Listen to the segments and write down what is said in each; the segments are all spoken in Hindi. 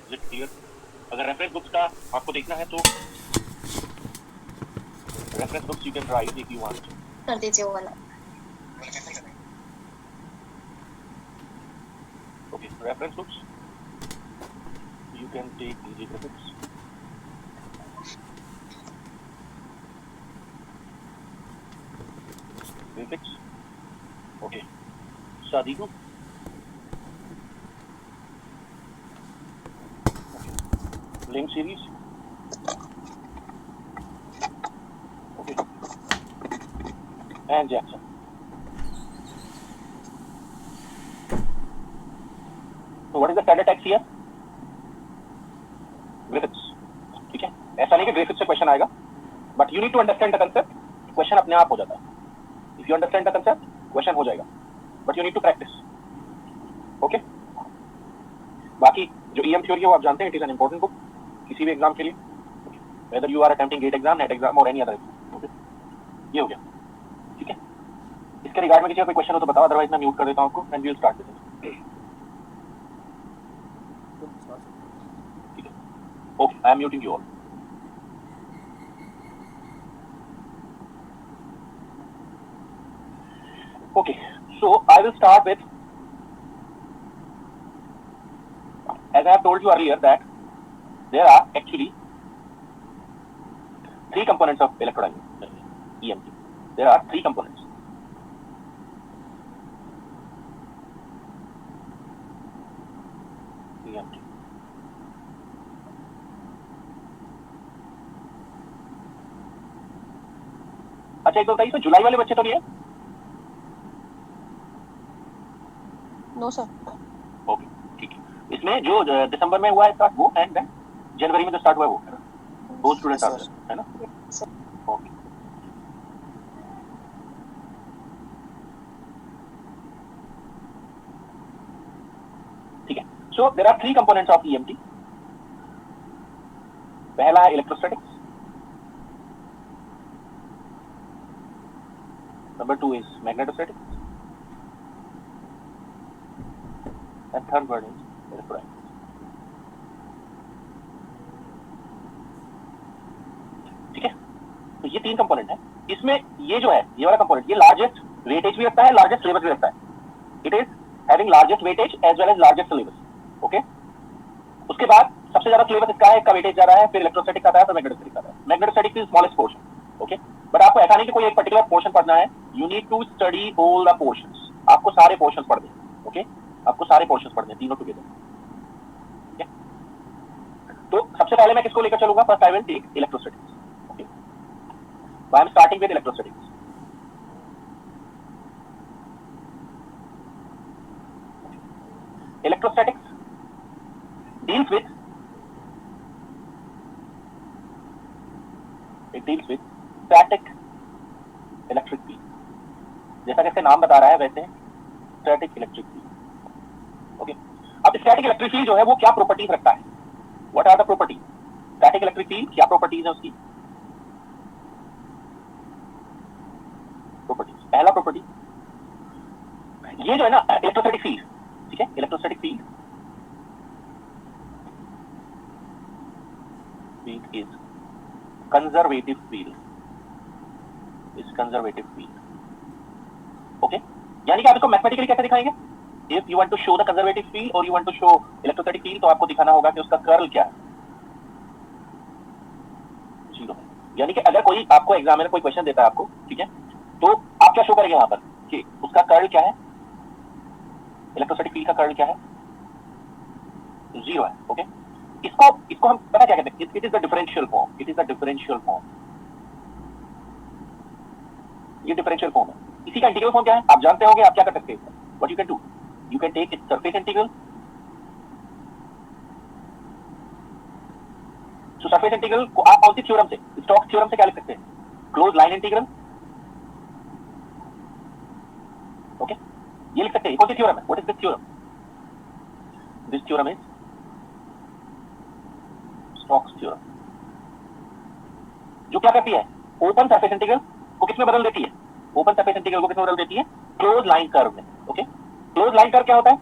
Is it clear? अगर रेफरेंस बुक्स का आपको देखना है तो reference books you can write if you want. कर दीजिए वो वाला। Okay, reference books you can take easy graphics. Graphics okay, शादी को link series okay, and Jackson. तो what is the standard tax here? Graphics. ठीक है, ऐसा नहीं कि ग्राफिक्स से क्वेश्चन आएगा, but you need to understand the concept, question अपने आप हो जाता है। If you understand the concept question हो जाएगा, but you need to practise. Okay, बाकी जो ईएम थ्योरी है वो आप जानते हैं, it is an important book किसी भी एग्जाम के लिए, whether you are attempting GATE exam, NET exam और एनी अदर एग्जाम। ओके, ये हो गया। ठीक है, इसके रिगार्ड में किसी का कोई क्वेश्चन हो तो बताओ, अदरवाइज मैं म्यूट कर देता हूं आपको and we will start this. ठीक है, okay, I am muting you all. Okay, so I will start with, as I have told you earlier, that there are actually three components of electrodynamics EMT. There are three components. EMT. अच्छा, एक बताइए, इसमें जुलाई वाले बच्चे तो नहीं है? No sir. ओके, ठीक है, इसमें जो दिसंबर में हुआ है स्टार्ट वो, एंड देन जनवरी में जो स्टार्ट हुआ है वो स्टूडेंट आते हैं, है ना? ओके, ठीक है। So there are three components of EMT. पहला है electrostatics, number 2 is magnetostatics, and third one is electrodynamics. ठीक है, तो ये तीन कंपोनेंट है। इसमें ये जो है, ये वाला कंपोनेंट, ये लार्जेस्ट वेटेज भी रखता है, लार्जेस्ट सिलेबस भी रखता है। It is having largest weightage as well as largest syllabus. Okay, उसके बाद सबसे ज्यादा सिलेबस इसका है, इसका वेटेज ज्यादा है, फिर इलेक्ट्रोस्टैटिक आता है, फिर मैग्नेटोस्टैटिक आता है। Magnetostatic is smallest portion. Okay, but आपको ऐसा नहीं कि कोई एक पर्टिकुलर पोर्शन पढ़ना है, you need to study all the portions. आपको सारे पोर्शंस पढ़ने हैं। ओके, आपको सारे पोर्शंस पढ़ने हैं, तीनों टुगेदर। तो सबसे पहले मैं किसको लेकर चलूंगा? First I will take electrostatics. Okay, I am starting with electrostatics. Electrostatics deals with static electric field. जैसा कि इसका नाम बता रहा है वैसे static electric field. ओके, अब static electric field जो है वो क्या प्रॉपर्टीज रखता है? What are the properties? Static electric field क्या प्रॉपर्टीज है उसकी? प्रॉपर्टीज, पहला प्रॉपर्टी, ये जो है ना इलेक्ट्रोस्टैटिक फील्ड, ठीक है, electrostatic field is conservative field, is conservative field. Okay, यानी कि आप इसको मैथमेटिकली कैसे दिखाएंगे? If you want to show the conservative field or you want to show electrostatic field, तो आपको दिखाना होगा कि उसका कर्ल क्या है, जीरो। यानी कि अगर कोई आपको एग्जामिनर कोई क्वेश्चन देता है आपको, ठीक है, तो आप क्या शो करेंगे वहां पर कि उसका कर्ल क्या है, इलेक्ट्रोस्टैटिक फील्ड का कर्ल क्या है, जीरो है। ओके, इसको हम पता क्या कहते हैं? It is the differential form, it is the differential form, ये डिफरेंशियल फॉर्म है। इसी का इंटीग्रल फॉर्म क्या है आप जानते होंगे, आप क्या कर सकते हैं? What you can do, you can take its surface integral. So surface integral को आप कौन सी थ्योरम से, स्टोक्स थ्योरम से क्या लिख सकते हैं? Close line integral. ओके, ये लिख सकते हैं। कौन सी थ्योरम है? What is this theorem? This theorem is Stokes theorem, जो क्या करती है? ओपन सरफेस इंटीग्रल को किस में बदल देती है? ओपन सरफेस इंटीग्रल को किस में बदल देती है? क्लोज लाइन कर्व में। ओके, क्लोज लाइन कर्व क्या होता है?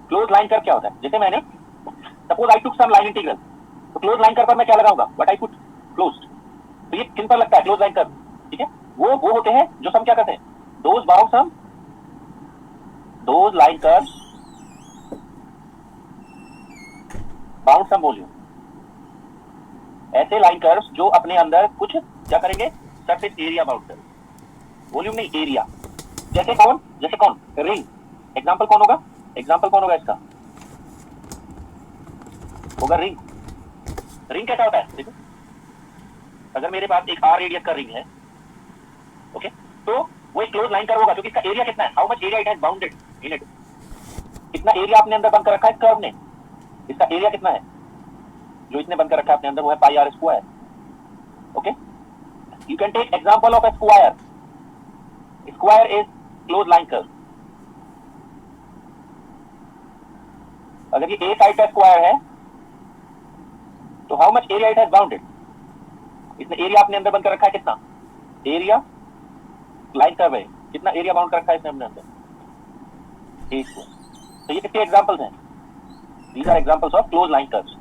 क्लोज लाइन कर्व क्या होता है? जैसे मैंने suppose I took some line integral, तो क्लोज लाइन कर्व पर मैं क्या लगाऊंगा? What I put? क्लोज्ड। तो ये किन पर लगता है? क्लोज लाइन कर्व, ठीक है। वो होते हैं जो सम क्या करते हैं? Those bound some, those line curves bound some volume. ऐसे लाइन कर्व्स जो अपने अंदर कुछ क्या करेंगे? सरफेस एरिया बाउंड कर, वॉल्यूम नहीं, एरिया। जैसे कौन? जैसे कौन? रिंग। एग्जांपल कौन होगा? एग्जांपल कौन होगा इसका? होगा रिंग। रिंग कैसा होता है? देखो, अगर मेरे पास एक आर रेडियस का रिंग है, ओके, तो वो एक क्लोज लाइन कर्व होगा क्योंकि इसका एरिया कितना है? How much area it has bounded in it. कितना एरिया आपने अंदर बंद कर रखा है कर्व ने? इसका एरिया कितना है जो इसने बंद कर रखा है अपने अंदर? वो है pi R square. Okay, you can take example of a square. Square is close line curve. अगर ये ए साइड का स्क्वायर है तो how much area it has bounded? इसने एरिया अपने अंदर बंद कर रखा है कितना? एरिया लाइन कर्व है, कितना एरिया बाउंड कर रखा है इसने अपने अंदर? A square. तो ये कितने एग्जांपल्स हैं? These are examples of close line curves.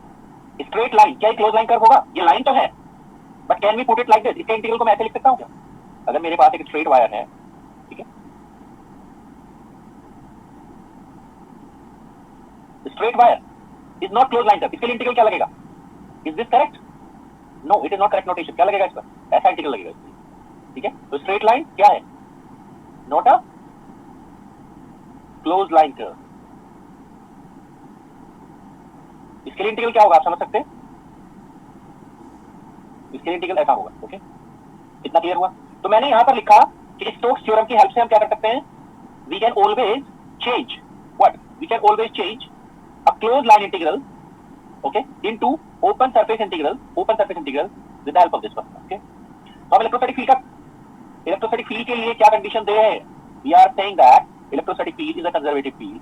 Straight line क्या क्लोज लाइन कर्व होगा? ये लाइन तो है, but can we put it like this? इसके इंटीग्रल को मैं ऐसे लिख सकता हूं क्या? अगर मेरे पास एक स्ट्रेट वायर है, ठीक है, straight wire is not close line curve, इसके लिए इंटीग्रल क्या लगेगा? Is this correct? No, it is not correct notation. क्या लगेगा इस पर? ऐसा इंटीग्रल लगेगा, ठीक है। तो स्ट्रेट लाइन क्या है? Not a close line curve. इसके लिए इंटीग्रल क्या होगा? आप समझ सकते हैं? इसके लिए इंटीग्रल ऐसा होगा। ओके, इतना क्लियर हुआ? तो मैंने यहां पर लिखा कि स्टोक्स थ्योरम की हेल्प से हम क्या कर सकते हैं? We can always change what? We can always change a close line integral, okay, into open surface integral, open surface integral with the help of this one. Okay, तो हम इलेक्ट्रोस्टैटिक फील्ड का, इलेक्ट्रोस्टैटिक फील्ड के लिए क्या कंडीशन दे हैं? We are saying that electrostatic field is a conservative field,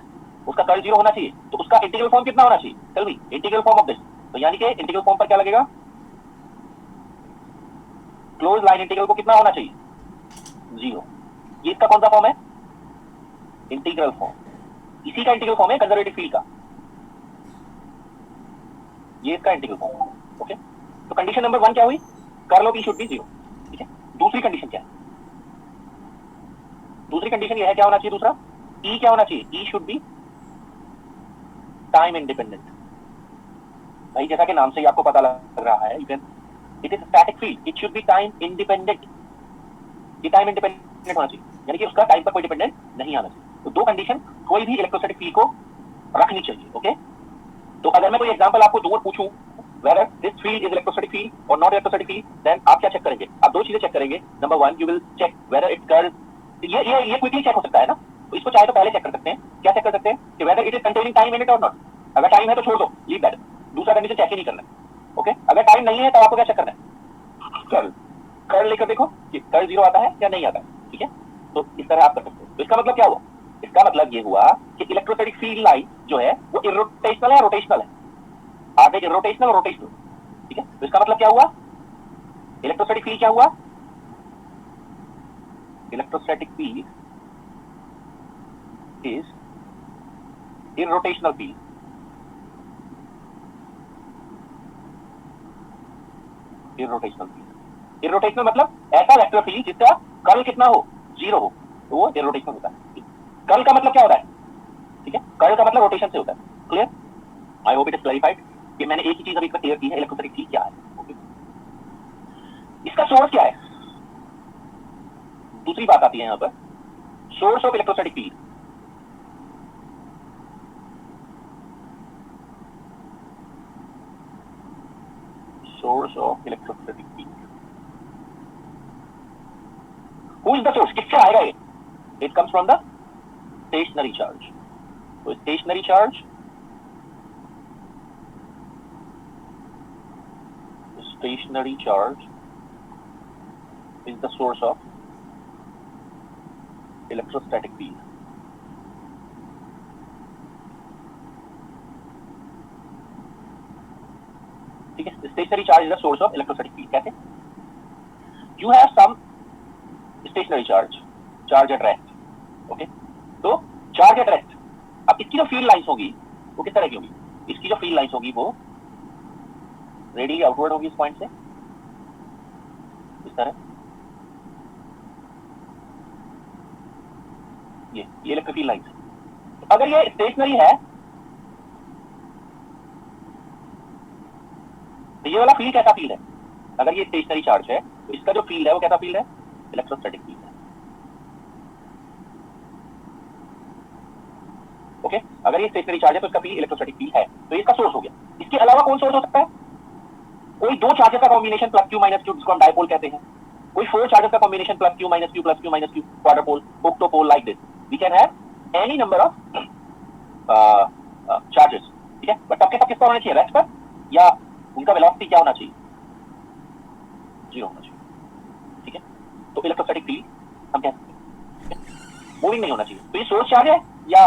उसका कर्ल जीरो होना चाहिए। तो उसका इंटीग्रल फॉर्म कितना होना चाहिए? Tell me integral form of this. तो यानी कि इंटीग्रल फॉर्म पर क्या लगेगा? क्लोज लाइन इंटीग्रल को कितना होना चाहिए? जीरो। ये इसका कौन सा फॉर्म है? Integral form. इसी का इंटीग्रल फॉर्म है कंजर्वेटिव फील्ड का, ये इसका इंटीग्रल फॉर्म। ओके, तो कंडीशन नंबर 1 क्या हुई? Curl of E should be zero, ठीक है। दूसरी कंडीशन क्या है? दूसरी कंडीशन ये है, क्या होना चाहिए दूसरा? ई क्या होना चाहिए? ई शुड बी टाइम इंडिपेंडेंट। भाई जैसा कि नाम से ही आपको पता लग रहा है, you can, it is static field, it should B time independent. ये टाइम इंडिपेंडेंट होना चाहिए, यानी कि उसका टाइम पर कोई डिपेंडेंट नहीं आना चाहिए। तो दो कंडीशन कोई भी इलेक्ट्रोस्टैटिक फील्ड को रखनी चाहिए। ओके, तो अगर मैं कोई एग्जांपल आपको दूर पूछूं whether this field is electrostatic field or not electrostatic field, then आप क्या चेक करेंगे? आप दो चीजें चेक करेंगे। Number 1, you will check whether its curl, ये क्विकली चेक हो सकता है ना, तो इसको चाहे तो पहले चेक कर सकते हैं। क्या चेक कर सकते हैं? कि whether it is containing time in it or not। अगर टाइम है तो छोड़ दो, लीव दैट। दूसरा कंडीशन चेक ही नहीं करना है। ओके, अगर टाइम नहीं है तो आपको क्या चेक करना है? कर्ल। कर्ल लेकर देखो कि कर्ल जीरो आता है या नहीं आता है, ठीक है। तो इस तरह आप कर सकते हो। तो इसका मतलब क्या हुआ? इसका मतलब ये हुआ कि इलेक्ट्रोस्टैटिक फील्ड लाइन जो है वो इरोटेशनल है, रोटेशनल है। आगे इरोटेशनल और रोटेशनल, ठीक है। तो इसका मतलब क्या हुआ? इलेक्ट्रोस्टैटिक फील्ड क्या हुआ? Electrostatic field is irrotational field. Irrotational field, irrotational मतलब ऐसा वेक्टर फील्ड जिसका कर्ल कितना हो? जीरो हो, तो वो इरोटेशनल होता है। कर्ल का मतलब क्या होता है? ठीक है, कर्ल का मतलब रोटेशन से होता है। Clear? I hope it is clarified कि मैंने एक ही चीज अभी तक क्लियर की है, इलेक्ट्रोस्टैटिक फील्ड क्या है। ओके, इसका सोर्स क्या है? दूसरी बात आती है यहां पर, source of electrostatic field. Source of electrostatic field, who is the source? किससे आएगा ये? It comes from the stationary charge. तो stationary charge, stationary charge is the source of electrostatic field। ठीक है, stationary charge is the source of electrostatic field। कैसे? You have some stationary charge, charge at rest। Okay, तो charge at rest, अब इस इसकी जो फील्ड लाइंस होगी वो किस तरह की होगी? इसकी जो फील्ड लाइंस होगी वो रेडियली आउटवर्ड होगी इस पॉइंट से, इस तरह। ये इलेक्ट्रिक फील्ड लाइंस। तो अगर ये स्टेशनरी है तो ये वाला फील्ड कैसा फील्ड है? अगर ये स्टेशनरी चार्ज है तो इसका जो फील्ड है वो कैसा फील्ड है? इलेक्ट्रोस्टैटिक फील्ड है। ओके, अगर ये स्टेशनरी चार्ज है तो इसका फील्ड इलेक्ट्रोस्टैटिक फील्ड है। तो इसका सोर्स हो गया। इसके अलावा कौन सोर्स हो सकता है? कोई दो चार्जेस का combination plus Q minus Q, जिसको हम डायपोल कहते हैं। कोई फोर चार्जेस का combination plus Q minus Q plus Q minus Q, quadrupole, octopole, like this. We can have any number of charges, ठीक है। बट सबके सब किसका होना चाहिए? रेस्ट पर, या उनका वेलोसिटी क्या होना चाहिए? जीरो होना चाहिए, ठीक है। तो इलेक्ट्रोस्टैटिक फील्ड हम कह सकते हैं मूविंग नहीं होना चाहिए। तो ये सोर्स चार्ज है या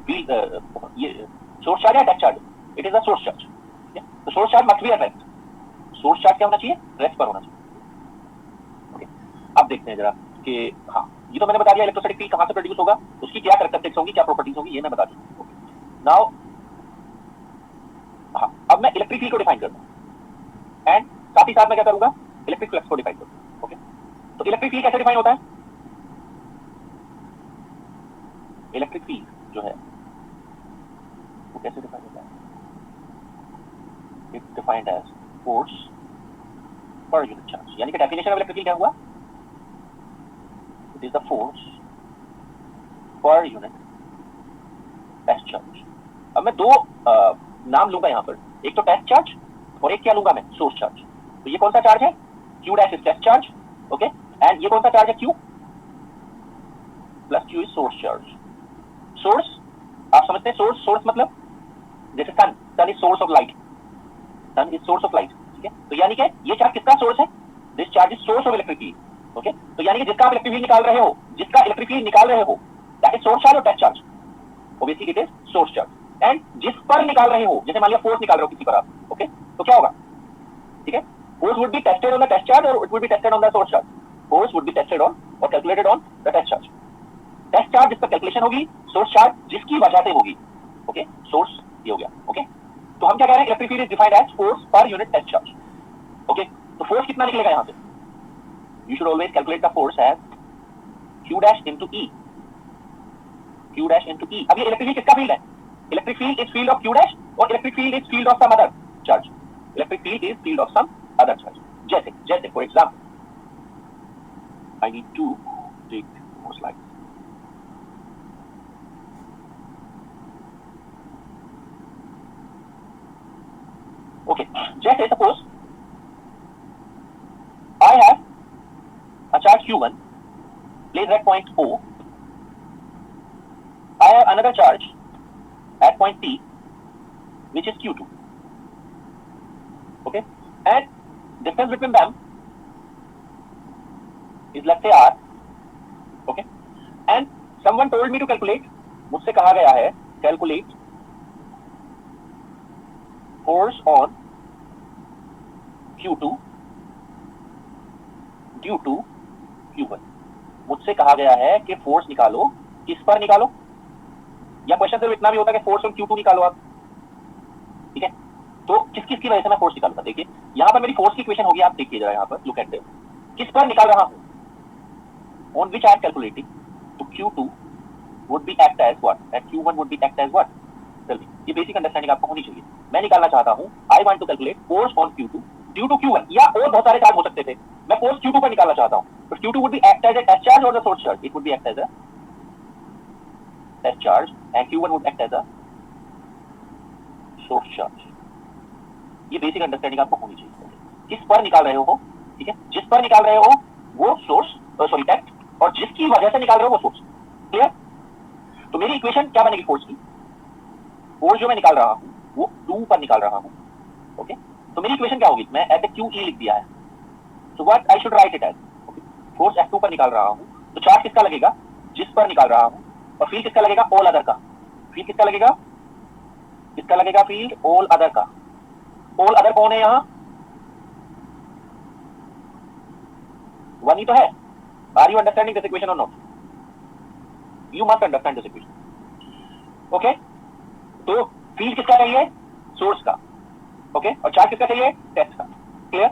फील्ड, ये सोर्स चार्ज है, attach charge? It is a source charge. तो source charge must be at rest. Source charge क्या होना चाहिए? रेस्ट पर होना चाहिए। ओके, अब देखते हैं जरा कि हाँ, ये तो मैंने बता दिया इलेक्ट्रोस्टैटिक फील्ड कहां से प्रोड्यूस होगा, उसकी क्या कैरेक्टरिस्टिक्स होंगी, क्या प्रॉपर्टीज होंगी, ये मैं बता दूं। नाउ हाँ, अब मैं इलेक्ट्रिक फील्ड को डिफाइन करता हूं एंड साथ ही साथ मैं क्या करूंगा? इलेक्ट्रिक फ्लक्स को डिफाइन करूंगा। ओके, तो इलेक्ट्रिक फील्ड कैसे डिफाइन होता है? इलेक्ट्रिक फील्ड जो है वो कैसे डिफाइन होता है? It's defined as force per unit charge. यानी कि डेफिनेशन ऑफ इलेक्ट्रिक फील्ड क्या हुआ? It is the force per unit test charge. अब मैं दो नाम लूंगा यहाँ पर, एक तो टेस्ट चार्ज और एक क्या लूंगा मैं? Source charge. तो ये कौन सा चार्ज है? Q dash is test charge, okay, and ये कौन सा चार्ज है? Q plus Q is source charge. Source आप समझते हैं, सोर्स, सोर्स मतलब जैसे sun, sun is source of light, sun is source of light, ठीक है। तो यानी कि ये चार्ज किसका सोर्स है? This charge is source of electric field. Okay, तो यानी कि जिसका आप इलेक्ट्रिक फील्ड निकाल रहे हो, जिसका इलेक्ट्रिक फील्ड निकाल रहे हो, दैट इज सोर्स चार्ज और test charge. Obviously it is source charge. And जिस पर निकाल रहे हो, जैसे मान लिया फोर्स निकाल रहे हो किसी पर आप, ओके, तो क्या होगा? ठीक है, force would be tested on the test charge और it would be tested on the source charge. Force would be tested on और calculated on the test charge. Test charge जिस पर कैलकुलेशन होगी, सोर्स चार्ज जिसकी वजह से होगी। ओके, सोर्स ये हो गया। ओके, तो हम क्या कह रहे हैं? Electric field is defined as force per unit test charge. Okay, तो फोर्स कितना निकलेगा यहां से? You should always calculate the force as Q dash into E, Q dash into E. अब ये इलेक्ट्रिक फील्ड किसका फील्ड है? Electric field is field of Q dash और electric field is field of some other charge. Electric field is field of some other charge. जैसे जैसे for example, I need to take more slides. Okay, जैसे suppose I have a charge Q1 placed at point O. I have another charge at point P, which is Q2. Okay, and distance between them is let's say R. Okay, and someone told me to calculate. मुझसे कहा गया है calculate force on Q2 due to Q1। मुझसे कहा गया है कि फोर्स निकालो, किस पर निकालो? या क्वेश्चन सिर्फ इतना भी होता है कि फोर्स ऑन Q2 निकालो आप, ठीक है। तो किस किस की वजह से मैं फोर्स निकालूंगा? देखिए यहां पर मेरी फोर्स की इक्वेशन होगी, आप देखिए जरा यहां पर, लुक एट दिस। किस पर निकाल रहा हूं? On which I am calculating. तो Q2 would be act as what and Q1 would be act as what? चलिए, ये बेसिक अंडरस्टैंडिंग आपको होनी चाहिए। मैं निकालना चाहता हूं, I want to calculate force on Q2 due to Q1, या और बहुत सारे चार्ज हो सकते थे। मैं फोर्स Q2 पर निकालना चाहता हूं, तो Q2 would be act as a test charge or the source charge? It would be act as a test charge and Q1 would act as a source charge. ये बेसिक अंडरस्टैंडिंग आपको होनी चाहिए। किस पर निकाल रहे हो, ठीक है, जिस पर निकाल रहे हो वो सोर्स, सॉरी टेस्ट, और जिसकी वजह से निकाल रहे हो वो सोर्स। क्लियर? तो मेरी इक्वेशन क्या बनेगी फोर्स की? फोर्स जो मैं निकाल रहा हूं वो 2 पर निकाल रहा हूं। ओके, तो मेरी इक्वेशन क्या होगी? मैं एट क्यू ई लिख दिया है, so what I should write it as? Force F2 पर निकाल रहा हूं, तो चार्ज किसका लगेगा? जिस पर निकाल रहा हूं। और फील्ड किसका लगेगा? ऑल अदर का। फील्ड किसका लगेगा? किसका लगेगा फील्ड? ऑल अदर का। ऑल अदर कौन है यहां? वन ही तो है। Are you understanding this equation और not? You must understand this equation. Okay, तो फील्ड किसका चाहिए? सोर्स का, ओके, और चार्ज किसका चाहिए? टेस्ट का। क्लियर?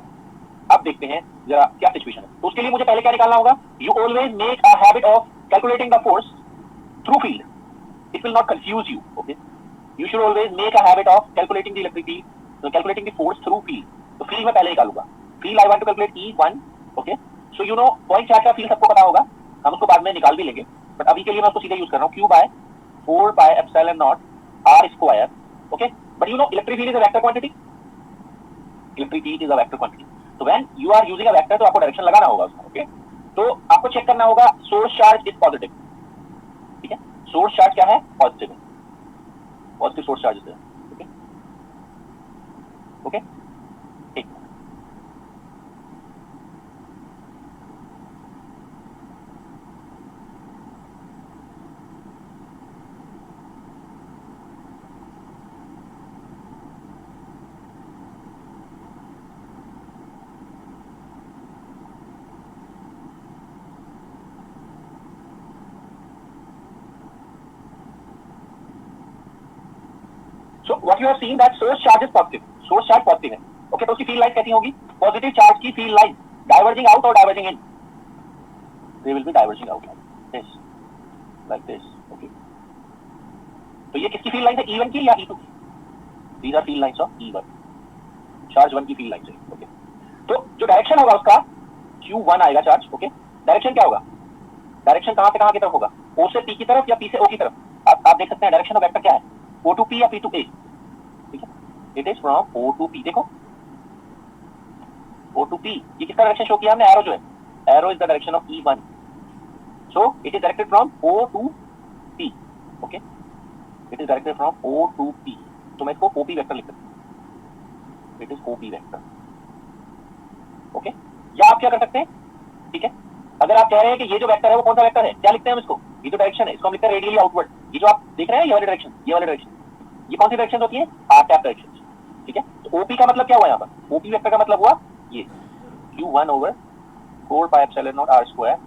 अब देखते हैं जरा क्या सिचुएशन है। तो उसके लिए मुझे पहले क्या निकालना होगा? You always make a habit of calculating the force through field, it will not confuse you. Okay, you should always make a habit of calculating the electric field, so calculating the force through field. तो field में पहले निकालूंगा, field I want to calculate E1, okay, so you know point charge का field सबको पता होगा, हम उसको बाद में निकाल भी लेंगे, बट अभी के लिए मैं उसको सीधे यूज कर रहा हूँ, Q by 4 by epsilon naught R square, okay, but you know electric field is a vector quantity, electric field is a vector quantity, so when you are using a vector तो आपको डायरेक्शन लगाना होगा उसका, okay, तो आपको चेक करना होगा सोर्स चार्ज इज पॉजिटिव, ठीक है, सोर्स चार्ज क्या है? पॉजिटिव है, पॉजिटिव सोर्स चार्ज है, ओके, ओके, ठीक। So what you have seen that source charge is positive, source charge positive है, ओके, तो उसकी फील्ड लाइन कैसी होगी? पॉजिटिव चार्ज की फील्ड लाइन डाइवर्जिंग आउट और diverging in, they will be diverging out like this, okay, तो ये किसकी फील्ड लाइन है? E1 की या E2 की? These are field lines of E1, charge 1 की फील्ड लाइन है, ओके, तो जो डायरेक्शन होगा उसका Q1 आएगा चार्ज, ओके, डायरेक्शन क्या होगा? डायरेक्शन कहां से कहां की तरफ होगा? O से P की तरफ या P से O की तरफ? आप देख सकते हैं डायरेक्शन ऑफ वेक्टर क्या है, O to P या P to A, ठीक है, it is from O to P, देखो O to P, ये किसका डायरेक्शन शो किया हमने? एरो जो है, arrow is the direction of E1, so it is directed from O to P, okay, it is directed from O to P, तो मैं इसको OP वेक्टर लिख सकता हूं, it is OP vector, okay, या आप क्या कर सकते हैं, ठीक है, अगर आप कह रहे हैं कि ये जो वेक्टर है वो कौन सा वेक्टर है, क्या लिखते हैं हम इसको? ये जो डायरेक्शन है इसको हम लिखते हैं रेडियली आउटवर्ड, ये जो आप देख रहे हैं ये वाली डायरेक्शन, ये वाली डायरेक्शन, ये कौन सी डायरेक्शन होती है? आर टैप डायरेक्शन, ठीक है, तो ओपी का मतलब क्या हुआ यहाँ पर? ओपी वेक्टर का मतलब हुआ ये Q1 over 4 pi epsilon naught R square,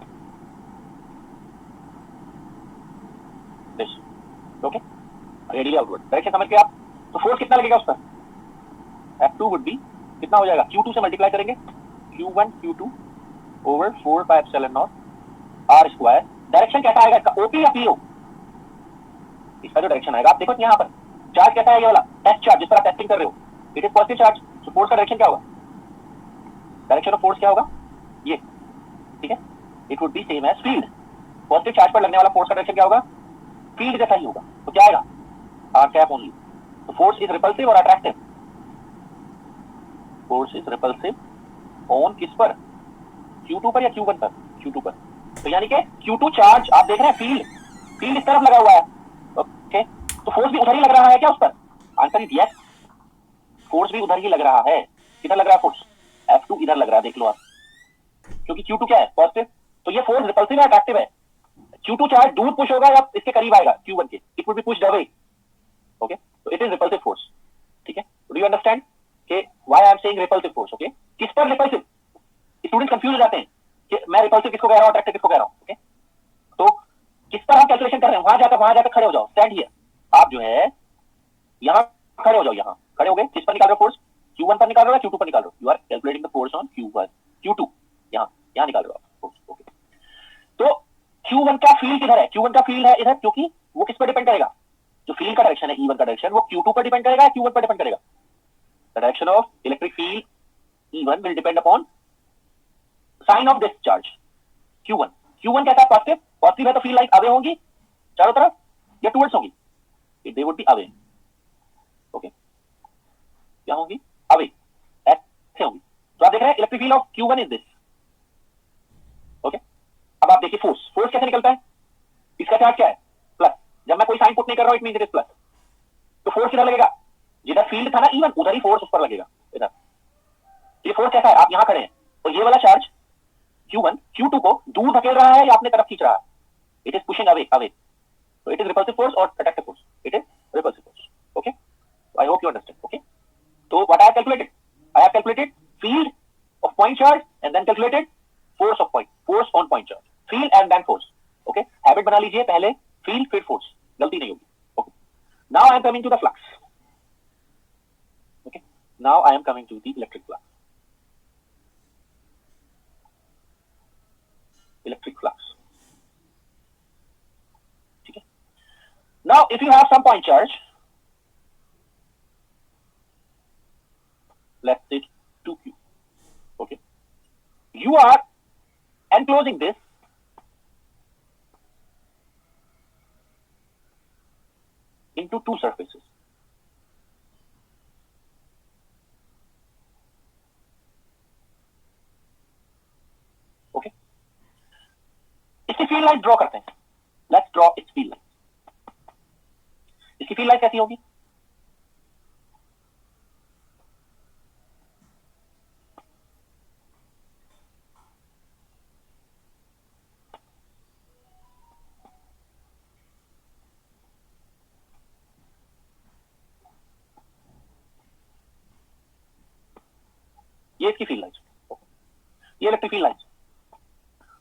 this, okay, radially outward direction समझ के आप, तो फोर्स कितना लगेगा उस पर? F2 would be कितना हो जाएगा? Q2 से मल्टीप्लाई करेंगे, Q1 Q2 over 4 pi epsilon naught R square, direction कैसा आएगा इसका? OP या PO? इसका जो डायरेक्शन आएगा आप देखो यहाँ पर, चार्ज कैसा है? ये वाला टेस्ट चार्ज जिस पर आप टेस्टिंग कर रहे हो, इट इज पॉजिटिव चार्ज, तो फोर्स का डायरेक्शन क्या होगा? डायरेक्शन ऑफ फोर्स क्या होगा? ये, ठीक है, it would be same as field, positive charge पर लगने वाला फोर्स का डायरेक्शन क्या होगा? फील्ड जैसा ही होगा, तो क्या आएगा? आर कैप ओनली, तो फोर्स इज रिपल्सिव और attractive, force is repulsive on किस पर? Q2 पर या Q1 पर? Q2 पर, तो यानी कि Q2 चार्ज आप देख रहे हैं, फील्ड, फील्ड इस तरफ लगा हुआ है, ओके, तो फोर्स भी उधर ही लग रहा है क्या उस पर? आंसर इज यस, फोर्स भी उधर ही लग रहा है, किधर लग रहा है फोर्स? F2 इधर लग रहा है, देख लो आप, क्योंकि Q2 क्या है? पॉजिटिव, तो ये फोर्स रिपल्सिव है अट्रैक्टिव है, Q2 चार्ज दूर पुश होगा या इसके करीब आएगा Q1 के, it will be pushed away, okay, तो इट इज रिपल्सिव फोर्स, ठीक है, डू यू अंडरस्टैंड कि why I am saying repulsive force, okay, किस पर रिपल्सिव? स्टूडेंट कंफ्यूज हो जाते हैं कि मैं रिपल्सिव किसको कह रहा हूं, अट्रैक्टिव किसको कह रहा हूं, ओके, तो किस पर हम कैलकुलेशन कर रहे हैं? वहां जाकर खड़े हो जाओ, स्टैंड हियर, आप जो है यहां खड़े हो जाओ, यहां खड़े हो गए, किस पर निकाल रहे हो फोर्स? Q1 पर निकाल रहे हो या Q2 पर निकाल रहे हो? You are calculating the force on Q1, Q2, यहां निकाल रहे हो आप फोर्स, ओके, तो Q1 का फील्ड किधर है? Q1 का फील्ड है इधर, क्योंकि वो किस पर डिपेंड करेगा? जो फील्ड का डायरेक्शन है E1 का डायरेक्शन, वो Q2 पर डिपेंड करेगा, Q1 पर डिपेंड करेगा? The direction of electric field E1 will depend upon sine of this charge Q1, Q1 कैसा? पॉजिटिव, पॉजिटिव है तो फील्ड लाइन अवे होंगी चारों तरफ या टुवर्ड्स होंगी? They would be away, okay, क्या होंगी? अवे, ऐसे होंगी, तो आप देख रहे हैं electric field of Q1 is this, okay, अब आप देखिए फोर्स, फोर्स कैसे निकलता है? इसका चार्ज क्या है? प्लस, जब मैं कोई साइन पुट नहीं कर रहा हूं it means it is plus, तो फोर्स किधर लगेगा? जिधर फील्ड था ना E1, उधर ही फोर्स उस पर लगेगा, इधर, ये फोर्स कैसा है? आप यहां खड़े हैं, तो ये वाला चार्ज Q1 Q2 को दूर धकेल रहा है या अपने तरफ खींच रहा है? It is pushing away, away, so it is repulsive force or attractive force? It is repulsive force, okay, I hope you understand, okay, so what I have calculated? I have calculated field of point charge and then calculated force of point, force on point charge, field and then force, okay, habit बना लीजिए, पहले field फिर force, गलती नहीं होगी, okay, Now I am coming to the flux. Okay, now I am coming to the electric flux. Electric flux. Okay. Now if you have some point charge, let's say 2q. Okay, you are enclosing this into two surfaces. Okay, इसकी फील्ड लाइन ड्रॉ करते हैं. Let's draw its field line. इसकी फील्ड लाइन कैसी होगी? ये इसकी फील्ड लाइन, ये electric field line.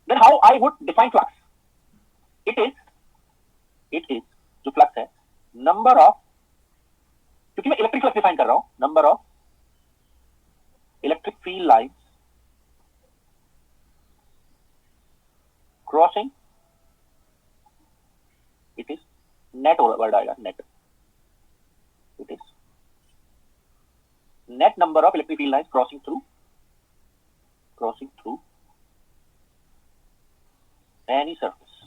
Then how I would define flux? It is जो फ्लक्स है नंबर ऑफ, क्योंकि मैं इलेक्ट्रिक फ्लक्स डिफाइन कर रहा हूं, number of electric field lines crossing, it is net word आएगा, net. It is net number of electric field lines crossing through any surface.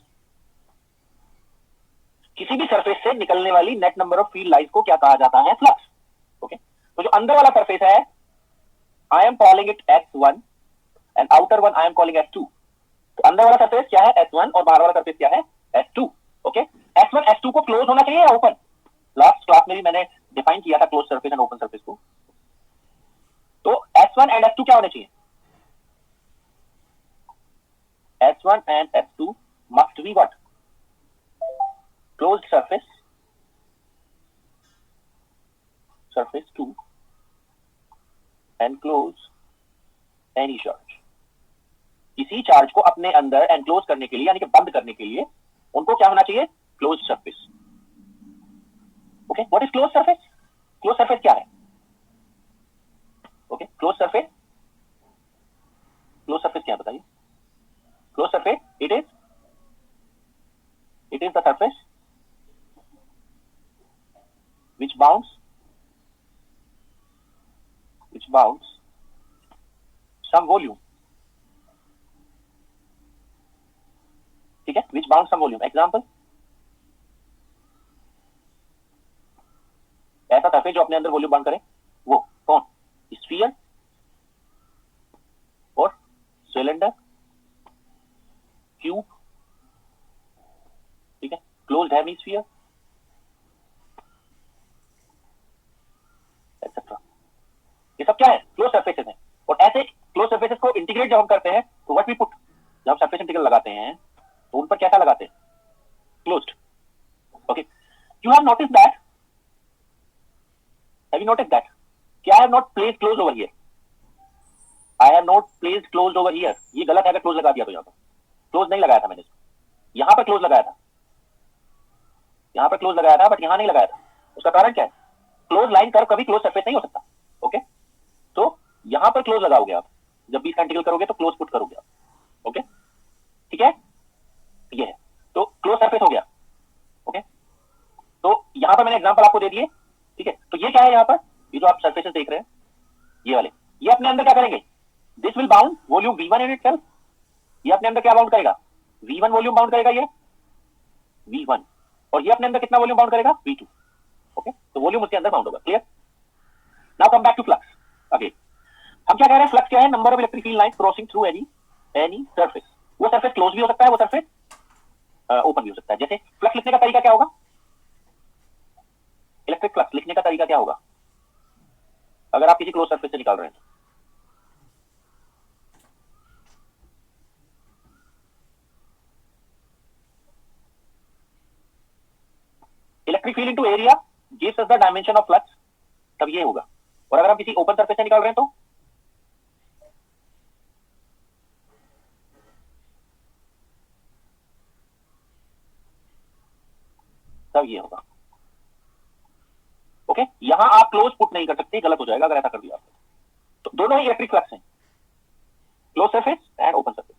किसी भी सरफेस से निकलने वाली net number of field lines को क्या कहा जाता है? फ्लक्स. ओके, तो जो अंदर वाला सरफेस है I am calling it S1 and outer one I am calling S2. तो अंदर वाला सरफेस क्या है? S1 और बाहर वाला सरफेस क्या है? S2. ओके, S1 S2 को क्लोज होना चाहिए या ओपन? लास्ट क्लास में भी मैंने डिफाइन किया था close surface and open surface को. तो S1 एंड S2 क्या होने चाहिए? S1 and S2 must be what? Closed surface 2 enclose any charge. किसी चार्ज को अपने अंदर एनक्लोज करने के लिए, यानी कि बंद करने के लिए, उनको क्या होना चाहिए? Close surface. Okay, what is close surface? Close surface क्या है? ओके, क्लोज सरफेस क्या है बताइए? Closed surface, it is the surface which bounds some volume. ठीक है, which bounds some volume. Example, ऐसा सरफेस जो अपने अंदर वॉल्यूम बाउंड करे, वो कौन? स्फीयर और सिलेंडर, क्यूब. ठीक है, क्लोज्ड हेमिस्फीयर एक्सेट्रा. ये सब क्या है? क्लोज सरफेसेस हैं. और ऐसे क्लोज सरफेसेस को इंटीग्रेट जब हम करते हैं तो व्हाट वी पुट, जब हम सरफेस इंटीग्रल लगाते हैं तो उन पर क्या लगाते हैं? Closed. Okay, you have notice that, have you notice that कि I have not placed close over here, I have not placed close over here. ये गलत है अगर क्लोज लगा दिया तो. यहां पर क्लोज नहीं लगाया था मैंने, यहां पर क्लोज लगाया था, यहां पर क्लोज लगाया था, बट यहां नहीं लगाया था. उसका कारण क्या है? क्लोज लाइन कर्व कभी क्लोज सरफेस नहीं हो सकता. ओके, तो यहां पर क्लोज लगाओगे आप, जब भी इसका इंटीग्रल करोगे तो क्लोज पुट करोगे आप. ओके, ठीक है, ये है. तो क्लोज सरफेस हो गया. ओके, तो यहां पर मैंने एग्जांपल आपको दे दिए. ठीक है, तो ये क्या है? यहां पर ये जो आप सरफेसेस देख रहे हैं ये वाले, ये अपने अंदर क्या करेंगे? This will bound volume V1 in itself. ये अपने अंदर क्या बाउंड करेगा? V1 वॉल्यूम बाउंड करेगा, ये V1. और ये अपने अंदर कितना वॉल्यूम बाउंड करेगा? V2. ओके, तो वॉल्यूम उसके अंदर बाउंड होगा. Clear? Now come back to flux. Again हम क्या कह रहे हैं? फ्लक्स क्या है? Number of electric field lines crossing through any surface. वो सरफेस क्लोज भी हो सकता है, वो सरफेस ओपन भी हो सकता है. जैसे फ्लक्स लिखने का तरीका क्या होगा? इलेक्ट्रिक फ्लक्स लिखने का तरीका क्या होगा अगर आप किसी क्लोज सरफेस से निकाल रहे हैं तो? Electric field into area gives us the dimension of flux, तब ये होगा. और अगर हम किसी ओपन सरफेस से निकाल रहे हैं तो तब ये होगा. ओके यहां आप क्लोज पुट नहीं कर सकते, गलत हो जाएगा अगर ऐसा कर दिया आपने। तो दोनों ही इलेक्ट्रिक फ्लक्स हैं, close surface and open surface.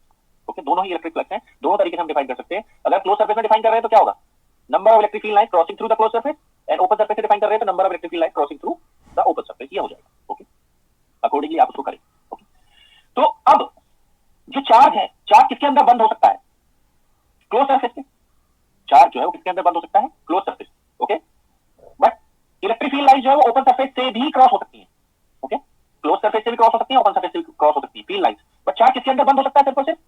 Okay दोनों ही इलेक्ट्रिक फ्लक्स हैं, दोनों तरीके से हम डिफाइन कर सकते हैं। अगर क्लोज सरफेस में डिफाइन कर रहे हैं तो क्या होगा, number of electric field line crossing through the close surface, and open surface से डिफाइन कर रहे हैं तो number of electric field line crossing through the open surface, ये हो जाएगा। ओके अकॉर्डिंगली आप उसको करें। ओके तो अब जो चार्ज है, चार्ज किसके अंदर बंद हो सकता है, क्लोज सरफेस के। चार्ज जो है वो किसके अंदर बंद हो सकता है, close surface. Okay but electric field line जो है वो ओपन सरफेस से भी क्रॉस हो सकती है। ओके क्लोज सरफेस से भी क्रॉस हो सकती है, ओपन सरफेस से भी क्रॉस हो सकती है फील्ड लाइंस, बट चार्ज किसके अंदर बंद हो सकता है, सिर्फ और सिर्फ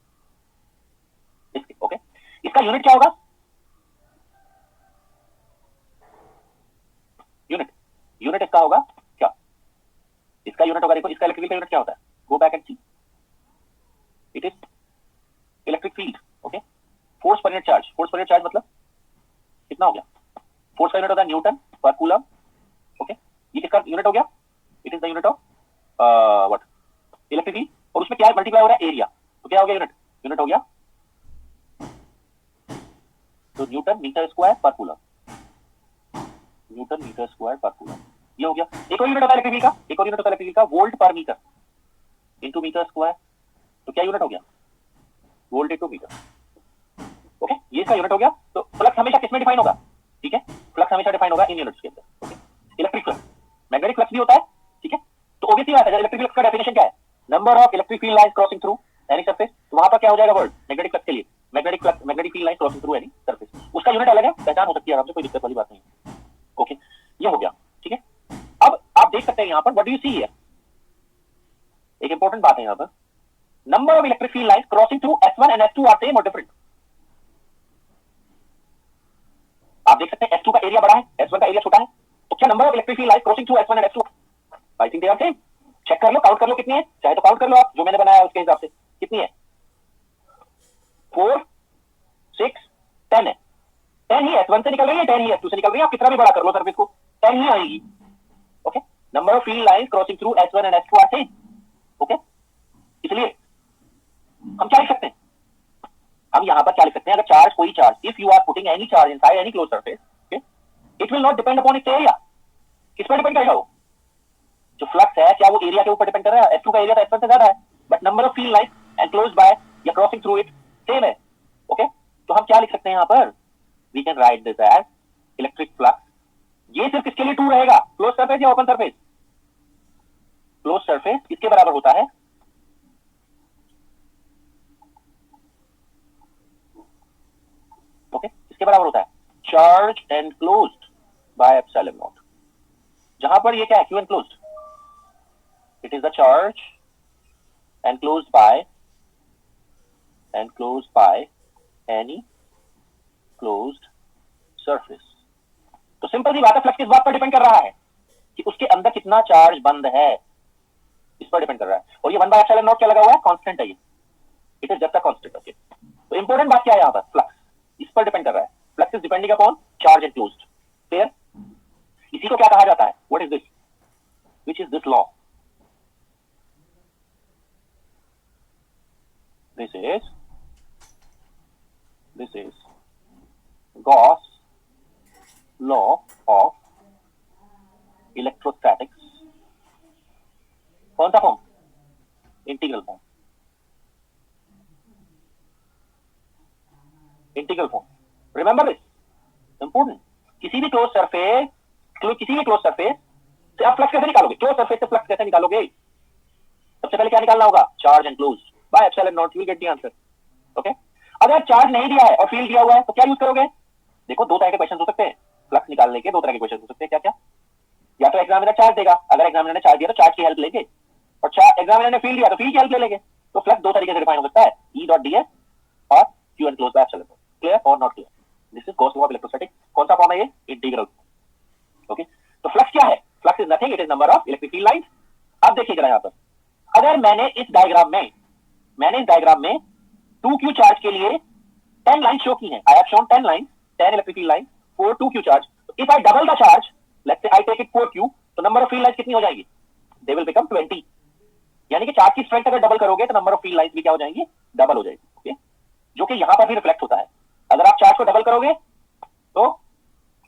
इसके। ओके इसका यूनिट क्या होगा, यूनिट इसका होगा क्या, इसका यूनिट होगा, देखो इसका इलेक्ट्रिक का यूनिट क्या होता है, go back and see, it is electric field. Okay force per unit charge, force per unit charge मतलब कितना हो गया, फोर्स का यूनिट होता है न्यूटन पर कूलम। ओके ये किसका यूनिट हो गया, it is the unit of what, electric field, और उसमें क्या मल्टीप्लाई हो रहा है, एरिया, तो क्या हो गया यूनिट, यूनिट हो गया तो न्यूटन मीटर स्क्वायर पर कूलम, न्यूटन मीटर स्क्वायर पर कूलम, ये हो गया। एक और यूनिट होता है इलेक्ट्रिक फील्ड का, एक और यूनिट होता है इलेक्ट्रिक फील्ड का, वोल्ट पर मीटर इनटू मीटर स्क्वायर, तो क्या यूनिट हो गया, वोल्ट इनटू मीटर। ओके ये इसका यूनिट हो गया। तो फ्लक्स हमेशा किसमें डिफाइन होगा, ठीक है फ्लक्स हमेशा डिफाइन होगा इन यूनिट्स के अंदर। Okay electric flux, magnetic flux भी होता है, ठीक है तो ऑब्वियसली बात है, इलेक्ट्रिक फ्लक्स का डेफिनेशन क्या है, number of electric field lines crossing through any surface, तो वहां पर क्या हो जाएगा वर्ड मैग्नेटिक फ्लक्स के लिए, magnetic flux, magnetic field lines crossing through any surface, उसका यूनिट अलग है, पहचान हो सकती है आराम से, कोई दिक्कत वाली बात नहीं है। ओके ये हो गया, ठीक है। अब आप देख सकते हैं यहां पर what do you see here, एक इंपॉर्टेंट बात है यहां पर, number of electric field lines crossing through S1 and S2 are same और डिफरेंट। आप देख सकते हैं S2 का एरिया बड़ा है, S1 का एरिया छोटा है, तो क्या number of electric field lines crossing through S1 and S2, I think they are same. Check कर लो, काउंट कर लो कितनी है, चाहे तो काउंट कर लो आप, जो मैंने बनाया उसके हिसाब से कितनी है, 4 6 10 है, 10 ही S1 से निकल रही है, 10 ही S2 से निकल रही है, आप कितना भी बड़ा कर लो सरफेस को 10 ही आएगी। Okay number of field lines crossing through S1 and S2 are same. Okay इसलिए हम क्या लिख सकते हैं, हम यहां पर क्या लिख सकते हैं, अगर चार्ज, कोई charge, if you are putting any charge inside any close surface, okay it will not depend upon its area. किस पर डिपेंड करेगा वो, जो फ्लक्स है क्या वो एरिया के ऊपर डिपेंड कर रहा है, S2 का एरिया तो S1 से ज्यादा है, but number of field lines enclosed by या क्रॉसिंग थ्रू इट सेम है। ओके तो हम क्या लिख सकते हैं यहां पर, we can write this as electric flux, ये सिर्फ किसके लिए ट्रू रहेगा, क्लोज सरफेस या ओपन सरफेस, क्लोज सरफेस किसके बराबर होता है, ओके इसके बराबर होता है charge enclosed by epsilon naught, जहां पर ये क्या है, Q enclosed, it is the charge enclosed by any closed surface. तो सिंपल सी बात है, फ्लक्स किस बात पर डिपेंड कर रहा है कि उसके अंदर कितना चार्ज बंद है, इस पर डिपेंड कर रहा है, और ये 1 बाय एप्सिलॉन नॉट क्या लगा हुआ है, कांस्टेंट है ये, it is just a constant. Okay तो इंपॉर्टेंट बात क्या है यहां पर, फ्लक्स इस पर डिपेंड कर रहा है, flux is depending upon charge enclosed, clear. इसी को क्या कहा जाता है, what is this, which is this law, this is Gauss law of electrostatics, कौन सा form, integral form, integral form, remember this important. किसी भी क्लोज सरफेस से आप फ्लक्स कैसे निकालोगे, क्लोज सरफेस से फ्लक्स कैसे निकालोगे, सबसे पहले क्या निकालना होगा, charge enclosed by epsilon not, you will get the answer. Okay अगर चार्ज नहीं दिया है और फील्ड दिया हुआ है तो क्या यूज करोगे, देखो दो तरह के क्वेश्चन हो सकते हैं, फ्लक्स निकालने के दो तरह के क्वेश्चन हो सकते हैं, क्या क्या, या तो एग्जामिनर चार्ज देगा, अगर एग्जामिनर ने चार्ज दिया तो चार्ज की हेल्प लेंगे, और एग्जामिनर ने फील्ड दिया तो फील्ड की हेल्प ले लेंगे। तो फ्लक्स दो तरीके से डिफाइन हो सकता है, ई डॉट डी एस और Q enclosed by epsilon naught, clear और not clear, this is Gauss law of electrostatics. कौन सा फॉर्म है ये, इंटीग्रल। ओके तो फ्लक्स क्या है, flux is nothing, it is number of electric field lines. अब देखिए जरा यहां पर, अगर मैंने इस डायग्राम में 2q चार्ज के लिए 10 लाइन शो की है, I have shown 10 line, 10 electric field line for 2q charge, if I double the charge, let's say I take it 4q, तो नंबर ऑफ फील्ड लाइंस कितनी हो जाएगी, दे विल बिकम 20, यानी कि चार्ज की स्ट्रेंथ अगर डबल करोगे तो नंबर ऑफ फील्ड लाइंस भी क्या हो जाएंगी, डबल हो जाएगी। ओके जो कि यहां पर भी रिफ्लेक्ट होता है, अगर आप चार्ज को डबल करोगे तो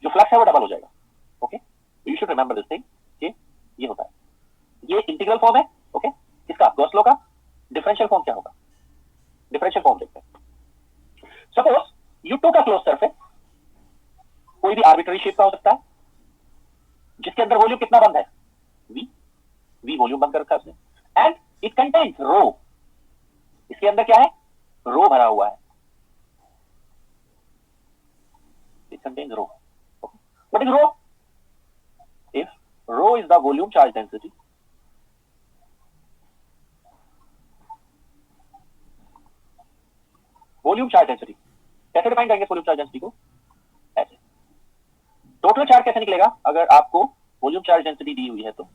जो फ्लक्स है वो डबल हो जाएगा। Okay you should remember this thing कि ये होता है, ये इंटीग्रल फॉर्म है। ओके, किसका? गॉस लॉ का। डिफरेंशियल फॉर्म क्या होगा? डिफरेंशियल फॉर्म देखते हैं। Suppose you took a close surface, कोई भी आर्बिट्ररी शेप का हो सकता है, जिसके अंदर वॉल्यूम कितना बंद है? v। v वॉल्यूम बंद कर रखा है उसने, एंड इट कंटेन्स रो। इसके अंदर क्या है? रो भरा हुआ है। It contains rho. What is rho? If rho is the volume charge density, volume charge density कैसे डिफाइन करेंगे वॉल्यूम चार्ज डेंसिटी को? ऐसे। टोटल चार्ज कैसे निकलेगा? अगर आपको वॉल्यूम चार्ज डेंसिटी दी हुई है तो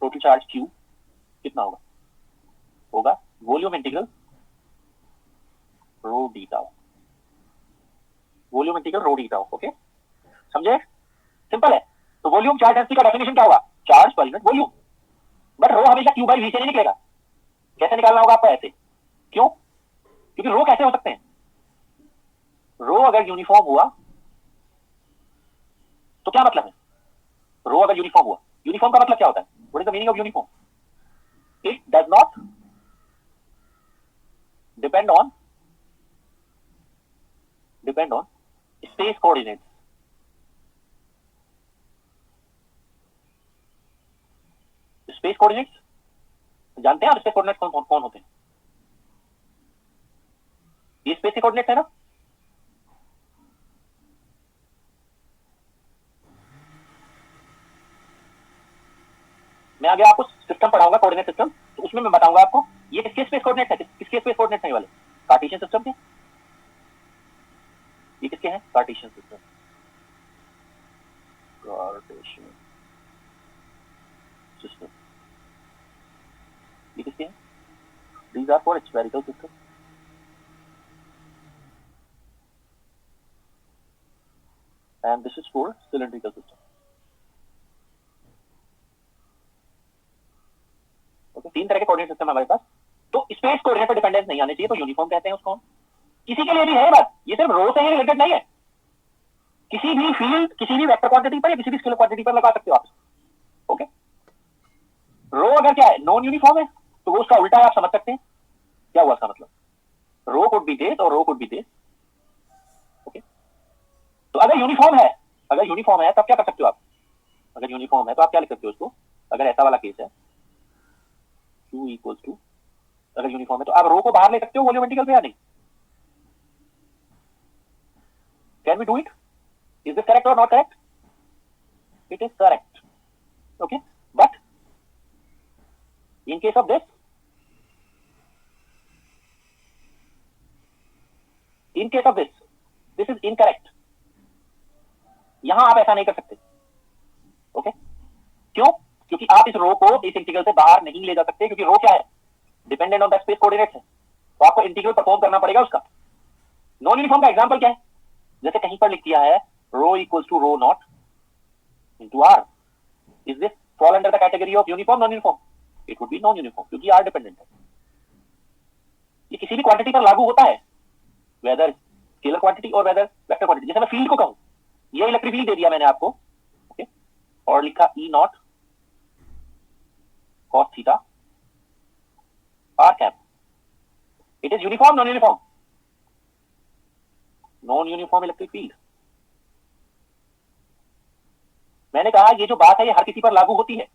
टोटल चार्ज Q कितना होगा? होगा volume integral rho D tau. Volume integral rho D tau. Okay, समझे? सिंपल है। तो वॉल्यूम चार्ज डेंसिटी का डेफिनेशन क्या होगा? Charge per unit volume. But रो हमेशा Q बाई V से नहीं निकलेगा। कैसे निकालना होगा आपको? ऐसे। क्यों? क्योंकि रो कैसे हो सकते हैं? रो अगर यूनिफॉर्म हुआ तो क्या मतलब है? रो अगर यूनिफॉर्म हुआ, यूनिफॉर्म का मतलब क्या होता है? What is the meaning of uniform? It does not depend on space coordinates. Space coordinates जानते हैं आप? स्पेस कोऑर्डिनेट्स कौन कौन होते हैं? ये स्पेस के कोऑर्डिनेट्स है ना। मैं आगे आपको सिस्टम पढ़ाऊंगा, कोऑर्डिनेट सिस्टम, तो उसमें मैं बताऊंगा आपको ये किसके स्पेस कोऑर्डिनेट्स है, किसके स्पेस कोऑर्डिनेट्स है। वाले कार्टेशियन सिस्टम के। ये किसके हैं? Cartesian system. कार्टेशियन सिस्टम ये किसके हैं? These are for spherical system and this is for cylindrical system. Okay, तीन तरह के कोऑर्डिनेट सिस्टम हमारे पास। तो स्पेस कोऑर्डिनेट पर डिपेंडेंस नहीं आने चाहिए, तो यूनिफॉर्म कहते हैं उसको। किसी के लिए भी है बात, ये सिर्फ रो से ही रिलेटेड नहीं है। किसी भी फील्ड, किसी भी वेक्टर क्वांटिटी पर या किसी भी स्केलर क्वांटिटी पर लगा सकते हो आप। ओके, रो अगर क्या है? नॉन यूनिफॉर्म है, तो वो उसका उल्टा है। आप समझ सकते हैं क्या हुआ इसका मतलब? रो कुड बी दिस और रो कुड बी दिस। ओके, तो अगर यूनिफॉर्म है, तब क्या कर सकते हो आप? अगर यूनिफॉर्म है तो आप क्या लिख सकते हो उसको? अगर ऐसा वाला केस है Q इक्वल्स टू, अगर यूनिफॉर्म है तो आप रो को बाहर ले सकते हो वॉल्यूम इंटीग्रल पे या नहीं? Can we do it? Is this correct और not correct? It is correct. Okay, but in case of this, this is incorrect. यहां आप ऐसा नहीं कर सकते। ओके, क्यों? क्योंकि आप इस रो को इस इंटीग्रल से बाहर नहीं ले जा सकते, क्योंकि रो क्या है? Dependent on the space coordinates है, तो आपको इंटीग्रल परफॉर्म करना पड़ेगा उसका। नॉन यूनिफॉर्म का एग्जांपल क्या है? जैसे कहीं पर लिख दिया है rho equals to rho naught into R. Is this fall under the category of uniform, non uniform? It would be non uniform, क्योंकि आर डिपेंडेंट है। ये किसी भी क्वांटिटी पर लागू होता है, वेदर स्केलर क्वांटिटी और वेदर वेक्टर क्वांटिटी। जैसे मैं फील्ड को कहूं, ये इलेक्ट्रिक फील्ड दे दिया मैंने आपको, ओके, और लिखा E naught cos theta r cap. It is uniform, non uniform? Non uniform electric field. मैंने कहा ये जो बात है ये हर किसी पर लागू होती है,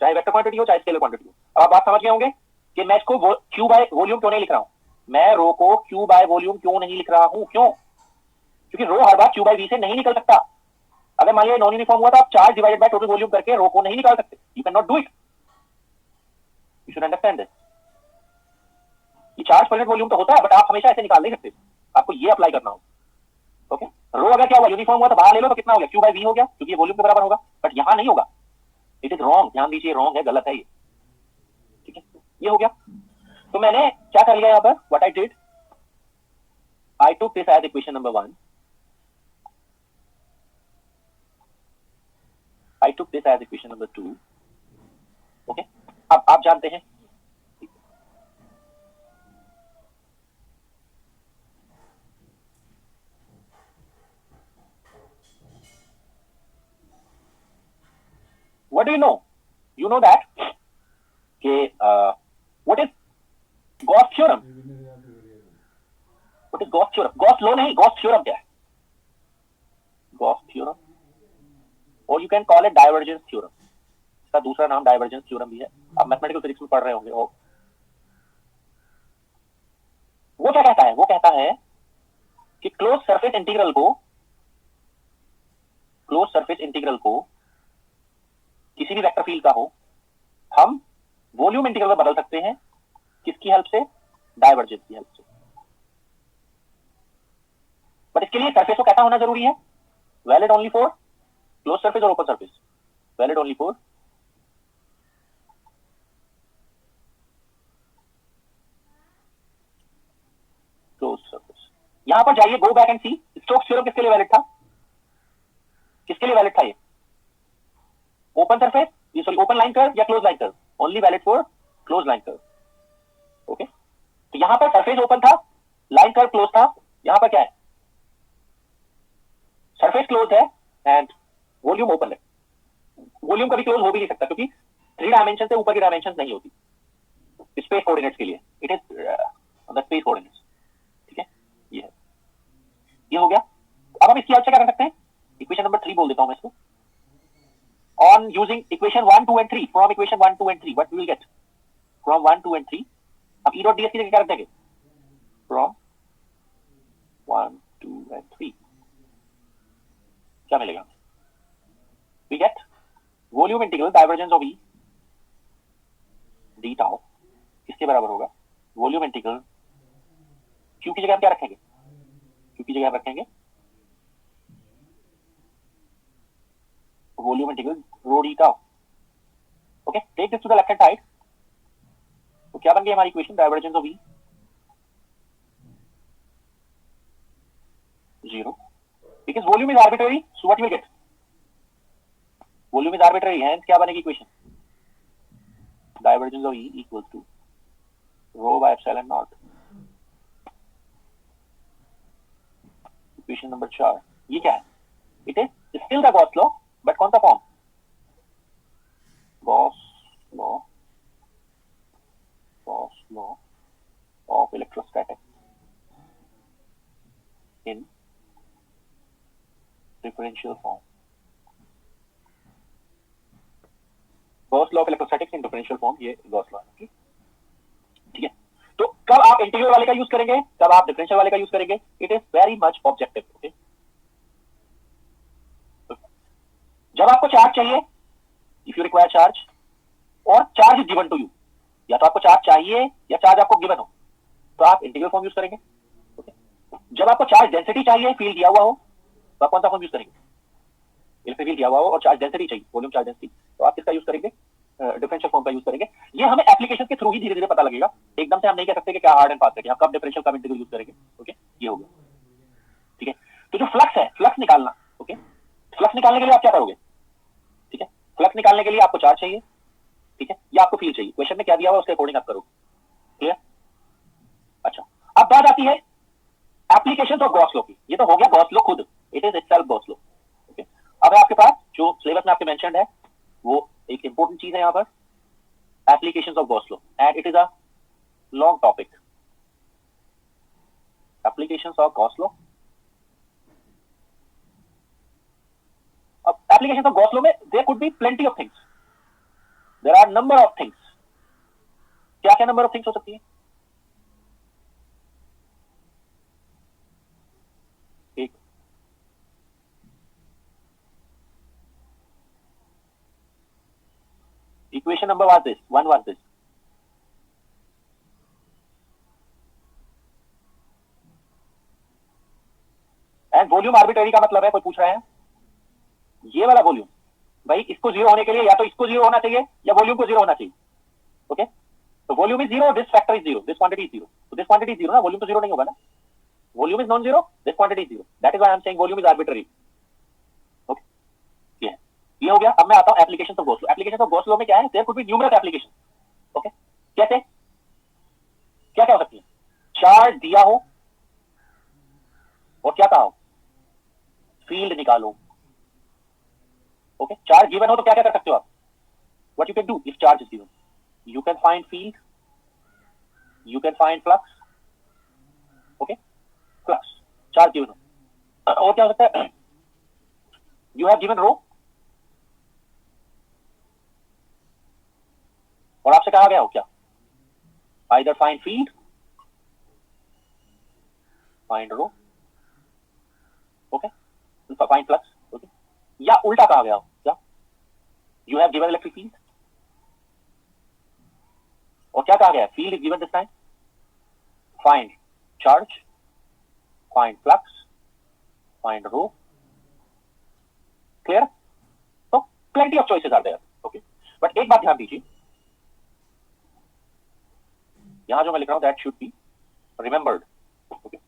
चाहे वेक्टर क्वांटिटी हो चाहे स्केलर क्वांटिटी हो। अब आप बात समझ गए होंगे कि मैं इसको Q बाय वॉल्यूम क्यों नहीं लिख रहा हूं। मैं रो को Q बाय वॉल्यूम क्यों नहीं लिख रहा हूं? क्यों? क्योंकि रो हर बार Q बाय V से नहीं निकल सकता। अगर मान लिया नॉन यूनिफॉर्म हुआ तो आप charge divided by total volume करके रो को नहीं निकाल सकते। You can not do it. You should understand this. ये चार्ज पर यूनिट वॉल्यूम तो होता है, बट आप हमेशा ऐसे निकाल नहीं सकते, आपको ये अप्लाई करना होगा। ओके, रो अगर क्या हुआ? यूनिफॉर्म हुआ तो बाहर ले लो तो कितना हो गया? Q बाय V हो गया, क्योंकि ये वॉल्यूम के बराबर होगा। बट यहां नहीं होगा। इट इज रॉन्ग, ध्यान दीजिए, रॉन्ग है, गलत है ये। ठीक है, ये हो गया। तो मैंने क्या कर लिया यहाँ पर? What I did, I took this as equation number 1, I took this as equation number 2। ओके, अब आप जानते हैं what do you know? You know that what is Gauss theorem? What is Gauss theorem? Gauss law नहीं, Gauss theorem क्या है? Gauss theorem, or you can call it divergence theorem. इसका दूसरा नाम डाइवर्जेंस थ्योरम भी है, आप मैथमेटिकल फिजिक्स में पढ़ रहे होंगे। वो क्या कहता है? वो कहता है कि क्लोज सरफेस इंटीग्रल को किसी भी वेक्टर फील्ड का हो, हम वॉल्यूम इंटीग्रल में बदल सकते हैं। किसकी हेल्प से? डाइवर्जेंस की हेल्प से। बट इसके लिए सरफेस को कैसा होना जरूरी है? Valid only for close surface और open surface? Valid only for close surface. यहां पर जाइए, go back and see, Stokes theorem किसके लिए वैलिड था? किसके लिए वैलिड था ये? Open surface, sorry open line curve या close line curve? Only valid for close line curve. Okay, तो यहां पर सरफेस ओपन था, लाइन कर्व क्लोज था। यहां पर क्या है? सरफेस क्लोज है एंड वॉल्यूम ओपन है। वॉल्यूम कभी क्लोज हो भी नहीं सकता, क्योंकि 3 डायमेंशन से ऊपर की डायमेंशन नहीं होती स्पेस कोऑर्डिनेट्स के लिए। It is the space coordinates. ठीक है, ये हो गया। अब हम इसकी हेल्प से क्या कर सकते हैं? इक्वेशन नंबर 3 बोल देता हूं मैं इसको। On using equation 1, 2 and 3, from equation 1, 2 and 3, what we will get? From 1, 2 and 3, अब E dot ds की जगह क्या रख देंगे? From 1, 2 and 3, क्या मिलेगा? We get volume integral divergence of E d tau किसके बराबर होगा? वॉल्यूम इंटीग्रल Q की जगह हम क्या रखेंगे? Q की जगह हम रखेंगे volume integral rho d tau। Okay, take this to the left hand side. तो क्या बन गई हमारी equation? Divergence of E 0, because volume is arbitrary, so what will get? Volume is arbitrary, hence क्या बनेगी equation? Divergence of E equals to rho by epsilon naught। Equation number 4, ये क्या है? It is still the Gauss law, but कौन सा form? Gauss law of electrostatics in differential form. Gauss law of electrostatics in differential form, ये गॉस लॉ है। ठीक है, तो कब आप इंटीग्रल वाले का यूज करेंगे, कब आप डिफरेंशियल वाले का यूज करेंगे? It is very much objective. Okay, जब आपको चार्ज चाहिए, इफ यू रिक्वायर चार्ज और charge is given to you, या तो आपको चार्ज चाहिए या चार्ज आपको गिवन हो, तो आप इंटीग्रल फॉर्म यूज करेंगे। ओके, जब आपको चार्ज डेंसिटी चाहिए, फील्ड दिया हुआ हो, तो आप कौन सा फॉर्म यूज करेंगे? फील्ड दिया हुआ हो और चार्ज डेंसिटी चाहिए, वॉल्यूम चार्ज डेंसिटी, तो आप किसका यूज करेंगे? डिफरेंशियल फॉर्म का यूज करेंगे। ये हमें एप्लीकेशन के थ्रू ही धीरे धीरे पता लगेगा, एकदम से हम नहीं कह सकते कि क्या हार्ड एंड फास्ट है, हम कब डिफरेंशियल कब इंटीग्रल यूज करेंगे। ओके, ये हो गया। ठीक है, तो जो फ्लक्स है, फ्लक्स निकालना। ओके, फ्लक्स निकालने के लिए आप क्या करोगे? ठीक है, फ्लक्स निकालने के लिए आपको चार्ज चाहिए, ठीक है, या आपको फील्ड चाहिए। क्वेश्चन में क्या दिया हुआ उसके अकॉर्डिंग आप करोगे। क्लियर? अच्छा, अब बात आती है एप्लीकेशन ऑफ गॉस लॉ की। ये तो हो गया गॉस लॉ खुद, it is itself Gauss law. Okay, अब आपके पास जो सिलेबस में आपके मेंशन्ड है वो एक इंपॉर्टेंट चीज है यहाँ पर, applications of Gauss law, and it is a long topic. Applications of Gauss law. अब एप्लीकेशंस ऑफ गॉस लॉ में there could be plenty of things, there are number of things. क्या क्या नंबर ऑफ थिंग्स हो सकती है? एक, equation number was this, 1 was this, and volume arbitrary का मतलब है, कोई पूछ रहा है ये वाला वॉल्यूम, भाई इसको जीरो होने के लिए या तो इसको जीरो होना चाहिए या वॉल्यूम को जीरो होना चाहिए। ओके, तो volume is zero, this factor is zero, this quantity is zero, तो दिस क्वांटिटी इज जीरो ना, वॉल्यूम तो जीरो नहीं होगा ना, volume is non zero, this quantity is zero, that is why I am saying volume is arbitrary. Okay, ये हो गया। अब मैं आता हूं applications of Gauss law. Applications of Gauss law में क्या है? There could be numerous application. Okay, कैसे? क्या क्या हो सकती है? चार्ज दिया हो और क्या कहा हो? फील्ड निकालो। ओके, चार्ज गिवन हो तो क्या क्या कर सकते हो आप? what you can do if charge is given, you can find field, you can find flux. Okay, flux, charge given हो, और क्या हो सकता है, you have given rho, और आपसे कहा गया हो क्या, either find field, find rho, okay, find flux, okay, या उल्टा कहा गया हो क्या, you have given electric field, और क्या कहा गया है, field is given this time, find charge, find flux, find rho. Clear? So plenty of choices are there. Okay, but एक बात ध्यान दीजिए, यहां जो मैं लिख रहा हूं that should be remembered. Okay,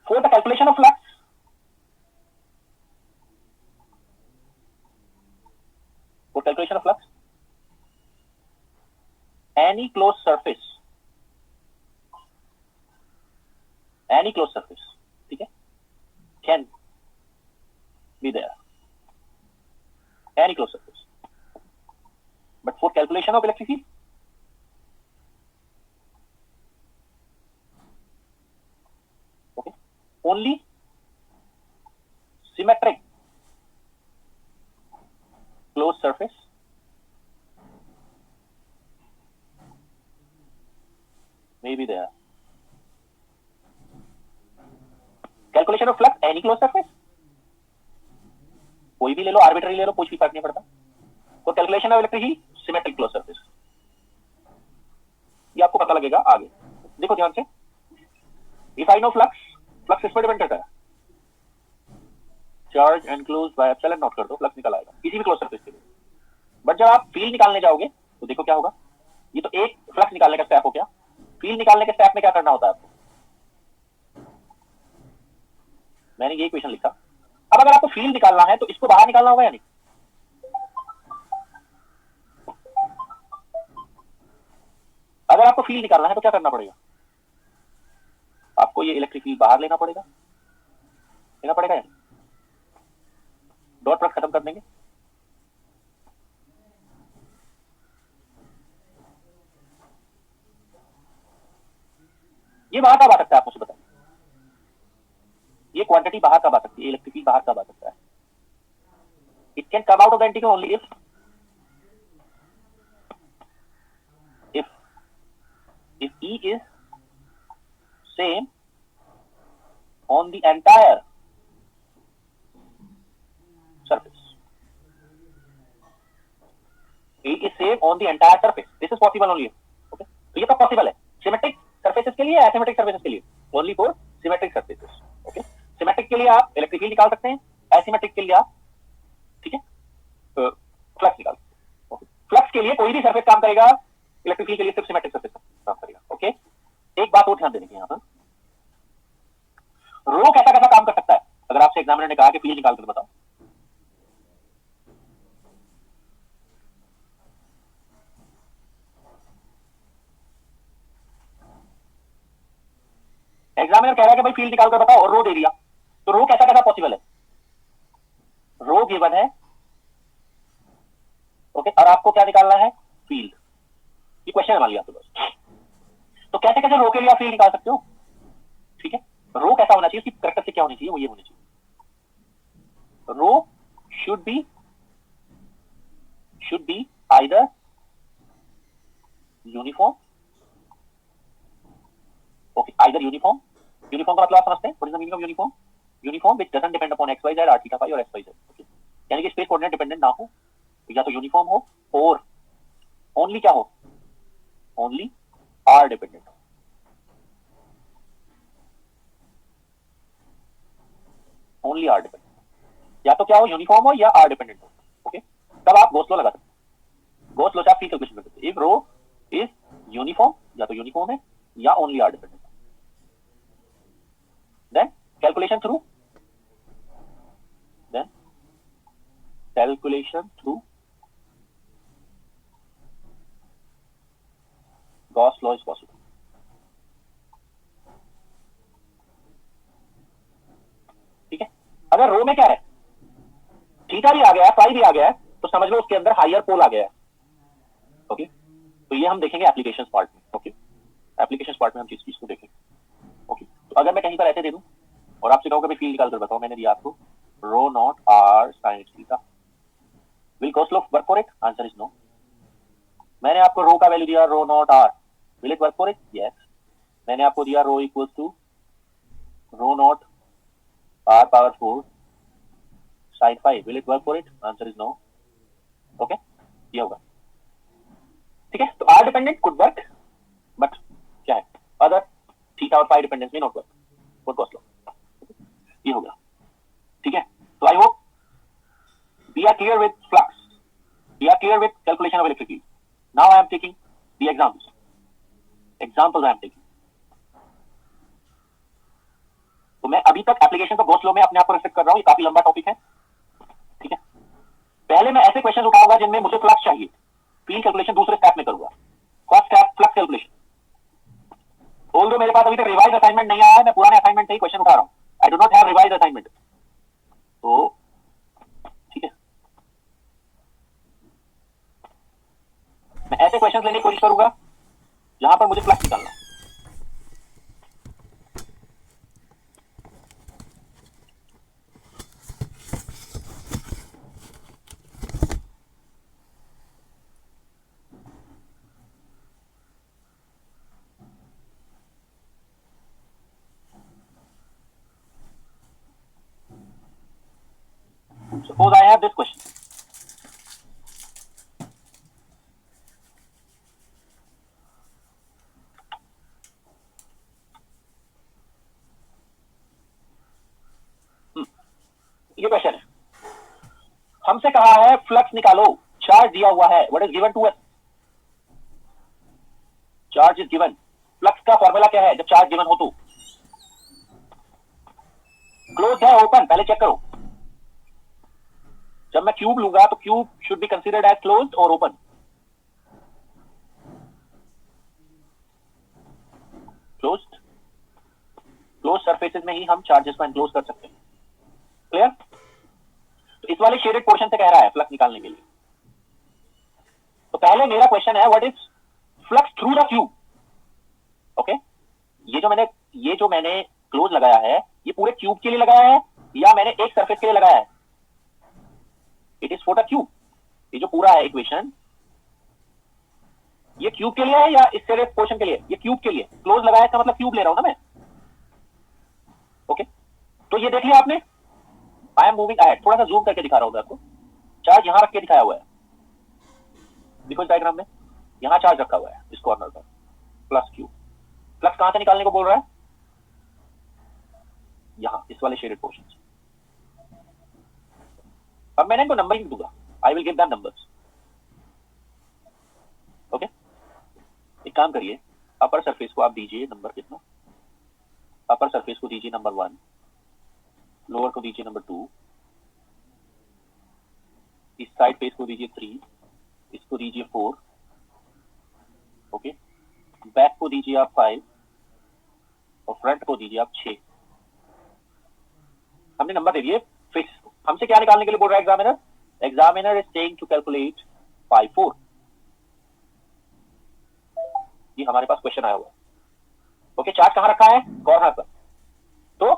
for the calculation of flux, for calculation of flux, any closed surface, ठीक है, can be there, any closed surface, but for calculation of electric field, okay, only symmetric closed surface may be there. Calculation of flux, any closed surface, कोई भी ले लो, आर्बिट्ररी ले लो, कुछ भी फर्क नहीं पड़ता. तो calculation of electric heat, symmetric close surface, ये आपको पता लगेगा आगे. देखो ध्यान से, if I know flux, flux इस पर डिपेंड करता है, charge enclose by epsilon not कर दो, फ्लक्स निकल आएगा किसी भी क्लोज सरफेस के लिए. बट जब आप फील्ड निकालने जाओगे तो देखो क्या होगा, ये तो एक फ्लक्स निकालने का स्टेप हो गया, फील्ड निकालने के स्टेप में क्या करना होता है आपको, मैंने ये इक्वेशन लिखा. अब अगर आपको फील्ड निकालना है तो इसको बाहर निकालना होगा या नहीं, अगर आपको फील्ड निकालना है तो क्या करना पड़ेगा, आपको ये इलेक्ट्रिक फील्ड बाहर लेना पड़ेगा या नहीं, डॉट प्रोडक्ट खत्म कर देंगे. ये बाहर कब आ सकता है आप मुझे बताइए, ये क्वांटिटी बाहर कब आ सकती है, इलेक्ट्रिक फील्ड बाहर कब आ सकता है, it can come out of the integral only if E is same on the entire surface. E is same on the entire surface. This is possible only. Okay. तो ये कब possible है, सिमेट्रिक सरफेसेस के लिए, एसिमेट्रिक सरफेसेस के लिए, only for symmetric surfaces. Okay, symmetric के लिए आप इलेक्ट्रिक फील्ड निकाल सकते हैं, एसिमेट्रिक के लिए आप, ठीक है, फ्लक्स निकाल सकते हैं. ओके, फ्लक्स के लिए कोई भी सरफेस काम करेगा, इलेक्ट्रिक फील्ड के लिए सिर्फ सिमेट्रिक सरफेस काम करेगा. ओके, एक बात और ध्यान देने की, यहाँ पर रो कैसा कैसा काम कर सकता है, अगर आपसे एग्जामिनर ने कहा कि फील्ड निकाल कर बताओ, एग्जामिनर कह रहा है कि भाई फील्ड निकाल कर बताओ और रो दे दिया, तो रो कैसा कैसा पॉसिबल है, रो गिवन है, ओके, और आपको क्या निकालना है, फील्ड. ये क्वेश्चन है मान लिया तो बस, तो कैसे कैसे रो के लिए आप फील्ड निकाल सकते हो. ठीक है, रो कैसा होना चाहिए, उसकी कैरेक्टरिस्टिक क्या होनी चाहिए, वो ये होनी चाहिए, रो should be either uniform, okay, either uniform का मतलब आप समझते हैं, what is the meaning of uniform which doesn't depend upon x y z r theta phi और x y z. okay, यानी कि स्पेस कोऑर्डिनेट डिपेंडेंट ना हो, या तो यूनिफॉर्म हो और ओनली क्या हो, ओनली r डिपेंडेंट हो. ओनली r डिपेंडेंट, या तो क्या हो, यूनिफॉर्म हो या r डिपेंडेंट हो. ओके, तब आप गॉस लॉ लगा सकते हैं. गॉस लॉ से आप फील्ड कैलकुलेशन कर सकते हैं. इफ रो इज यूनिफॉर्म, या तो यूनिफॉर्म है या only r dependent, then calculation through Gauss law is possible. ठीक है, अगर रो में क्या है, थीटा भी आ गया है, फाई भी आ गया है, तो समझ लो उसके अंदर हायर पोल आ गया है। ओके, तो ये हम देखेंगे एप्लीकेशन पार्ट में। ओके, एप्लीकेशन पार्ट में हम चीज को देखेंगे। ओके, तो अगर मैं कहीं पर ऐसे दे दूं और आपसे कहूँ कि फील्ड निकाल कर बताओ, मैंने दिया आपको rho naught r sine theta, will cos log work for it? Answer is no. मैंने आपको रो का वैल्यू दिया rho naught r, will it work for it? Yes. मैंने आपको दिया rho equals to rho naught r power 4 sine 5, will it work for it? Answer is no. Okay, ये होगा। ठीक है, तो r dependent could work, but क्या है अदर थीटा और फाई डिपेंडेंस में not work for cos log। ये होगा। ठीक है, तो I hope we are clear with flux, we are clear with calculation of electric field. Now I am taking the examples I am taking। तो मैं अभी तक एप्लीकेशन का गॉस लॉ में अपने आप को रिस्ट्रिक्ट कर रहा हूं, ये काफी लंबा टॉपिक है। ठीक है, पहले मैं ऐसे क्वेश्चन उठाऊंगा जिनमें मुझे फ्लक्स चाहिए, फील्ड कैलकुलेशन दूसरे स्टेप में करूंगा, first step flux calculation. Although मेरे पास अभी तक रिवाइज असाइनमेंट नहीं आया है, मैं पुराने असाइनमेंट से ही क्वेश्चन उठा रहा हूं, I do not have revise assignment. तो ठीक है, मैं ऐसे क्वेश्चन लेने की कोशिश करूंगा जहां पर मुझे फ्लक्स निकालना है। Suppose I have this question. ये क्वेश्चन है, हमसे कहा है फ्लक्स निकालो, चार्ज दिया हुआ है, what is given to us? Charge is given. Flux का फॉर्मूला क्या है जब चार्ज गिवन हो? तो क्लोज है ओपन? पहले चेक करो। जब मैं क्यूब लूंगा तो cube should be considered as closed और ओपन? क्लोज्ड। क्लोज सरफेसेस में ही हम चार्जेस को एनक्लोज कर सकते हैं। क्लियर? तो इस वाले शेडेड पोर्शन से कह रहा है फ्लक्स निकालने के लिए। तो पहले मेरा क्वेश्चन है what is flux through the cube? Okay, ये जो मैंने क्लोज लगाया है ये पूरे क्यूब के लिए लगाया है या मैंने एक सरफेस के लिए लगाया है? It is for the cube. ये जो पूरा है इक्वेशन ये क्यूब के लिए है या इस शेडेड पोर्शन के लिए? ये क्यूब के लिए। क्लोज लगाया इसका मतलब क्यूब ले रहा हूं ना मैं। ओके, तो ये देख लिया आपने, आई एम मूविंग अहेड। थोड़ा सा जूम करके दिखा रहा हूं आपको। चार्ज यहां रख के दिखाया हुआ है, देखो इस डायग्राम में, यहां चार्ज रखा हुआ है इस कॉर्नर पर, प्लस क्यू। फ्लक्स कहां से निकालने को बोल रहा है? यहां इस वाले शेडेड पोर्शन से। अब मैंने इनको नंबरिंग दूंगा, I will give them numbers. Okay, एक काम करिए, अपर सरफेस को आप दीजिए नंबर कितना, अपर सरफेस को दीजिए नंबर 1, लोअर को दीजिए नंबर 2, इस साइड फेस को दीजिए 3, इसको दीजिए 4, ओके, बैक को दीजिए आप 5 और फ्रंट को दीजिए आप 6। हमने नंबर दे दिए फेस को। हमसे क्या निकालने के लिए बोल रहा है examiner? Examiner is saying to calculate 5 4। ये हमारे पास क्वेश्चन आया हुआ है। ओके, चार्ज कहां रखा है? कॉर्नर पर। तो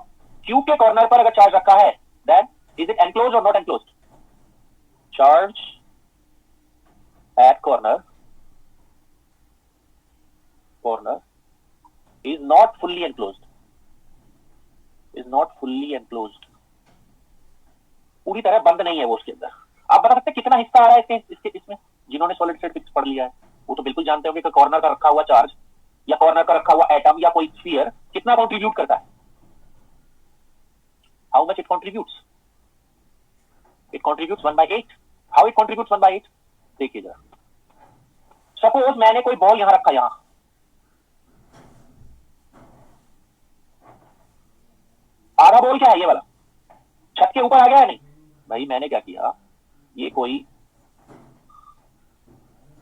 क्यूब के कॉर्नर पर अगर चार्ज रखा है देन इज इट एनक्लोज और not enclose? Charge at corner is not fully enclosed, पूरी तरह बंद नहीं है वो उसके अंदर। आप बता सकते हैं कितना हिस्सा आ रहा है इसमें? जिन्होंने सॉलिड स्टेट फिजिक्स पढ़ लिया है वो तो बिल्कुल जानते होंगे कि कॉर्नर का रखा हुआ चार्ज या कॉर्नर का रखा हुआ एटम या कोई स्फीयर कितना कंट्रीब्यूट करता है। How much it contributes? It contributes 1/8। How it contributes 1/8? देखिए जरा, सपोज मैंने कोई बॉल यहां रखा, यहां आधा बॉल क्या है ये वाला, छत के ऊपर आ गया है नहीं भाई? मैंने क्या किया, ये कोई,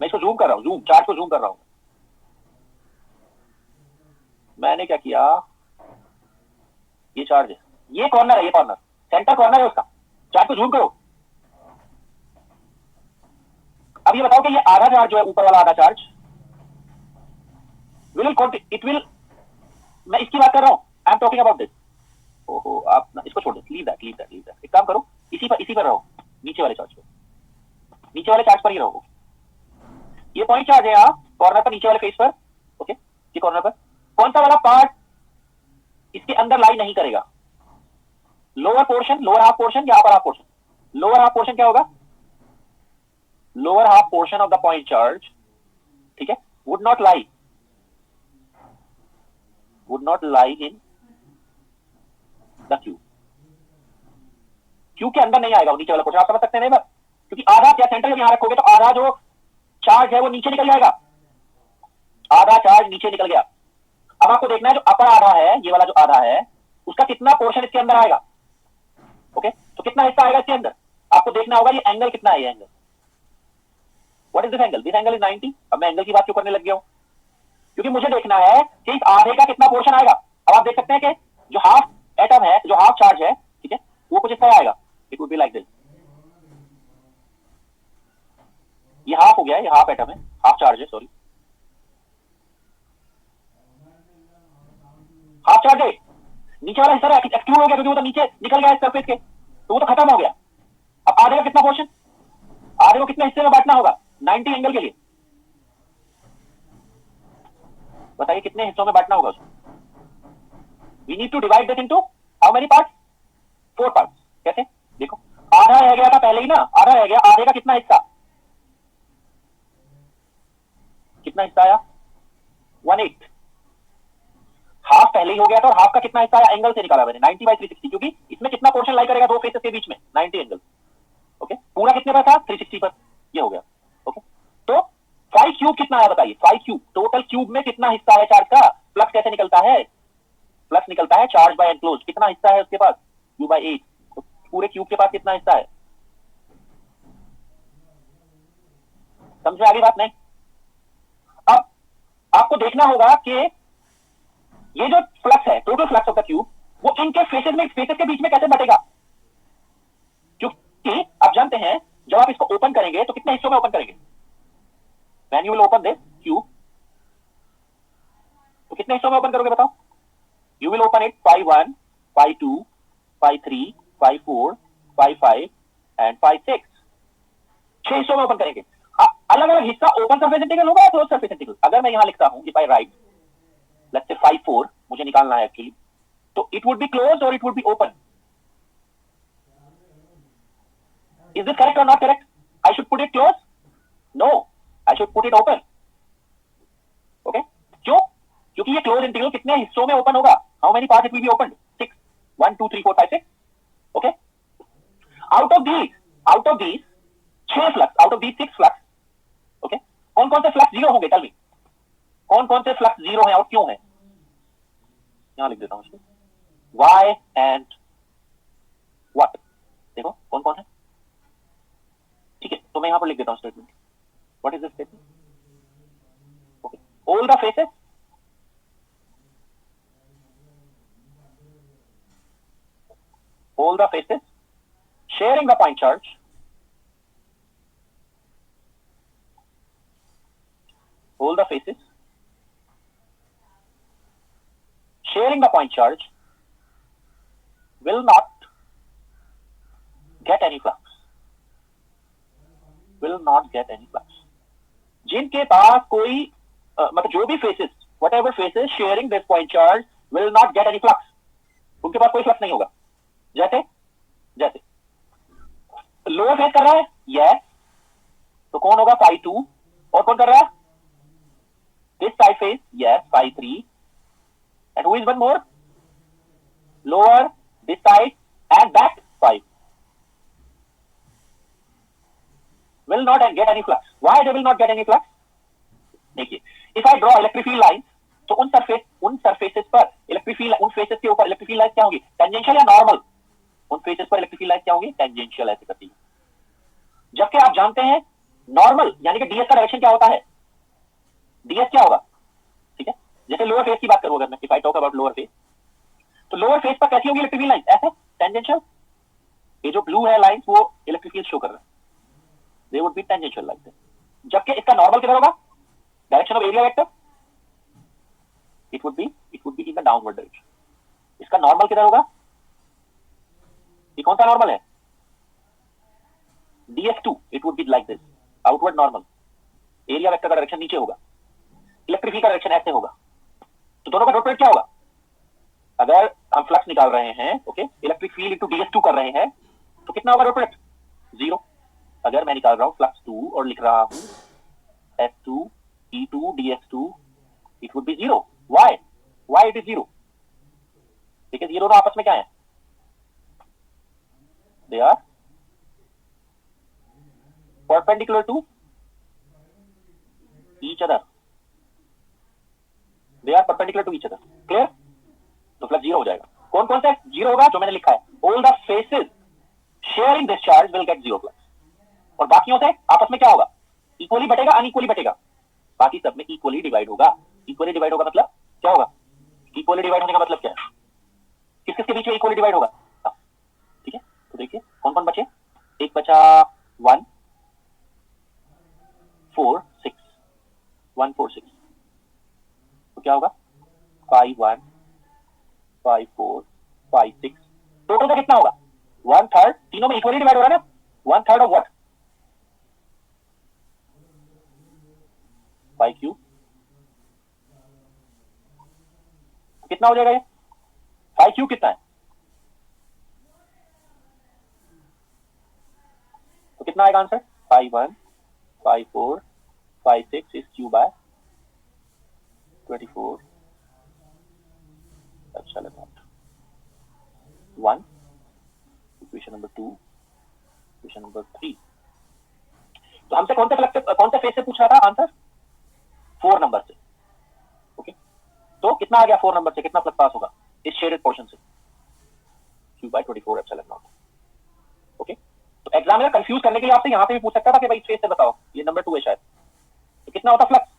मैं इसको जूम कर रहा हूं, जूम चार्ट को जूम कर रहा हूं। मैंने क्या किया, ये चार्ज है, ये कॉर्नर है, ये कॉर्नर सेंटर कॉर्नर है उसका। चार्ट को जूम करो, अब ये बताओ कि ये आधा चार्ज जो है, ऊपर वाला आधा चार्ज इट विल, मैं इसकी बात कर रहा हूं, I am talking about this. ओहो, आप ना इसको छोड़ दो, लीव दैट। एक काम करो, इसी पर रहो, नीचे वाले चार्ज पे, नीचे वाले चार्ज पर ही रहो। ये पॉइंट चार्ज है यहाँ कॉर्नर पर, नीचे वाले फेस पर, ओके, ये कॉर्नर पर। कौन सा वाला पार्ट इसके अंदर लाई नहीं करेगा? Lower portion, lower half portion या upper half portion? Lower half portion क्या होगा? Lower half portion of the point charge, ठीक है, would not lie in the cube. Cube के अंदर नहीं आएगा वो नीचे वाला पोर्शन, आप समझ सकते हैं ना? क्योंकि आधा क्या सेंटर जब यहां रखोगे तो आधा जो चार्ज है वो नीचे निकल जाएगा, आधा चार्ज नीचे निकल गया। अब आपको देखना है जो अपर आधा है, ये वाला जो आधा है, उसका कितना पोर्शन इसके अंदर आएगा। ओके, तो कितना हिस्सा आएगा इसके अंदर, आपको देखना होगा। ये एंगल कितना है, ये angle, what is this angle? This angle is 90। अब मैं एंगल की बात क्यों करने लग गया हूं? क्योंकि मुझे देखना है कि इस आधे का कितना पोर्शन आएगा। अब आप देख सकते हैं कि जो हाफ एटम है, जो हाफ चार्ज है, ठीक है, वो कुछ इस तरह आएगा। It would be like this. ये हाफ हो गया, ये हाफ एटम है, हाफ चार्ज है, सॉरी, हाफ चार्ज है। नीचे वाला हिस्सा एक्सक्लूड हो गया क्योंकि वो तो नीचे निकल गया इस सरफेस के, तो वो तो खत्म हो गया। अब आधे का कितना पोर्शन, आधे को कितने हिस्से में बांटना होगा 90 एंगल के लिए? बताइए कितने हिस्सों में बांटना होगा उसको? We need to divide this into how many parts? 4 parts. कैसे? देखो, आधा रह गया था पहले ही ना, आधा रह गया, आधे का कितना हिस्सा, कितना हिस्सा आया? 1/8। हाफ पहले ही हो गया था, और हाफ का कितना हिस्सा आया? एंगल से निकाला मैंने, 90/360, क्योंकि इसमें कितना पोर्शन लाई करेगा दो फेसेस के बीच में? 90 एंगल। ओके, पूरा कितने पर था? 360 पर। ये हो गया। ओके, तो 5 क्यूब कितना है बताइए? 5 क्यूब, टोटल क्यूब में कितना हिस्सा है चार्ज का? फ्लक्स कैसे निकलता है? फ्लक्स निकलता है चार्ज बाय एनक्लोज। कितना हिस्सा है उसके पास? U/8। तो पूरे क्यूब के पास कितना हिस्सा है? समझ में आ गई बात? नहीं। अब आपको देखना होगा कि ये जो फ्लक्स है, total flux of the cube, वो इनके फेसेस के बीच में कैसे बटेगा? क्योंकि आप जानते हैं जब आप इसको ओपन करेंगे तो कितने हिस्सों में ओपन करेंगे? When you will open this cube, तो कितने हिस्सों में ओपन करोगे बताओ? You will open it 5/1, 5/2, 5/3, 5/4, 5/5 and 5/6। 6 हिस्सों में ओपन करेंगे। अलग अलग हिस्सा ओपन सरफेस इंटीग्रल होगा या क्लोज सरफेस इंटीग्रल? अगर मैं यहां लिखता हूं, if I right let's say 5/4, मुझे निकालना है एक्चुअली, तो इट वुड बी क्लोज और it would be open. Is this correct और not correct? I should put it close? No, I should put it open. Okay, क्यों? क्योंकि ये क्लोज इंटीग्रल कितने हिस्सों में ओपन होगा? How many parts it will be open? 6, 1 2 3 4 5 6। Okay, out of these 6 flux, out of these 6 flux, okay, कौन कौन से फ्लक्स जीरो होंगे? टेल मी, कौन कौन से फ्लक्स जीरो हैं और क्यों है? यहां लिख देता हूं इसको, वाई एंड व्हाट। देखो कौन कौन है, ठीक है, तो मैं यहां पर लिख देता हूं statement. What is this statement? Okay, all the faces sharing the point charge all the faces sharing the point charge will not get any flux, जिनके पास कोई मतलब जो भी faces, whatever faces sharing this point charge will not get any flux, उनके पास कोई फ्लक्स नहीं होगा। जैसे लोअर फेस कर रहा है, यस, तो कौन होगा? 5/2। और कौन कर रहा है? This side face, yes, 5/3। And who is one more? Lower, this side and back 5 will not get any flux. Why they will not get any flux? देखिए, if I draw electric field lines, तो उन सरफेसेस पर इलेक्ट्रिक फील्ड, उन फेसेस के ऊपर इलेक्ट्रिक फील्ड लाइंस क्या होंगी? टेंजेंशियल या नॉर्मल? उन फेसेस पर इलेक्ट्रिक फील्ड लाइंस क्या होंगी? टेंजेंशियल ऐसे करती है। जबकि आप जानते हैं नॉर्मल यानी कि डीएस का डायरेक्शन क्या होता है? डीएस क्या होगा? ठीक है, जैसे लोअर फेस की बात करूं अगर मैं, if I talk about lower face, तो लोअर फेस पर कैसी होगी इलेक्ट्रिक फील्ड लाइंस? ऐसे टेंजेंशियल। ये जो ब्लू है लाइंस वो इलेक्ट्रिक फील्ड शो कर रहा है, they would be tangential like that. जबकि इसका नॉर्मल किधर होगा, direction of area vector, it would be in the downward direction. इसका नॉर्मल किधर होगा, ये कौन सा नॉर्मल है, df2, it would be like this, outward normal. Area vector का डायरेक्शन नीचे होगा, इलेक्ट्रिक फील्ड का डायरेक्शन ऐसे होगा। तो दोनों का डॉट प्रोडक्ट क्या होगा, अगर हम फ्लक्स निकाल रहे हैं, okay, electric field into ds2 कर रहे हैं, तो कितना होगा डॉट प्रोडक्ट, 0। अगर मैं निकाल रहा हूं फ्लक्स 2 और लिख रहा हूं S2 E2 ds2, it would be 0। Why it is 0, because ये दोनों आपस में क्या है, they are perpendicular to each other, they are perpendicular to each other, clear. तो फ्लक्स 0 हो जाएगा। कौन कौन सा 0 होगा, जो मैंने लिखा है, all the faces sharing this charge will get 0 flux, और बाकियों से आपस में क्या होगा, इक्वली बटेगा, अनइक्वली बटेगा, बाकी सब में इक्वली डिवाइड होगा। इक्वली डिवाइड होगा मतलब क्या होगा, इक्वली डिवाइड होने का मतलब क्या है, किस किस के बीच में इक्वली डिवाइड होगा, ठीक है। तो देखिए कौन कौन बचे, एक बचा 1 4 6, 1 4 6, तो क्या होगा 5 1 5 4 5 6, टोटल का कितना होगा 1/3, तीनों में इक्वली डिवाइड हो रहा है ना, 1/3 ऑफ व्हाट, 5 क्यूब, कितना हो जाएगा ये, 5 क्यूब कितना है, तो कितना आएगा answer, 5 1 5 4 5 6 is q by 24 epsilon naught 1, equation number 2, equation number 3। तो हमसे कौन से फेज से पूछ रहा था आंसर, 4 नंबर से, ओके। तो कितना आ गया 4 नंबर से, कितना फ्लक्स पास होगा इस शेडेड पोर्शन से, q by 24 epsilon naught, okay. तो एग्जामिनर कंफ्यूज करने के लिए आपसे यहां पे भी पूछ सकता था कि भाई इस फेज से बताओ, ये नंबर 2 है शायद, तो कितना होता फ्लक्स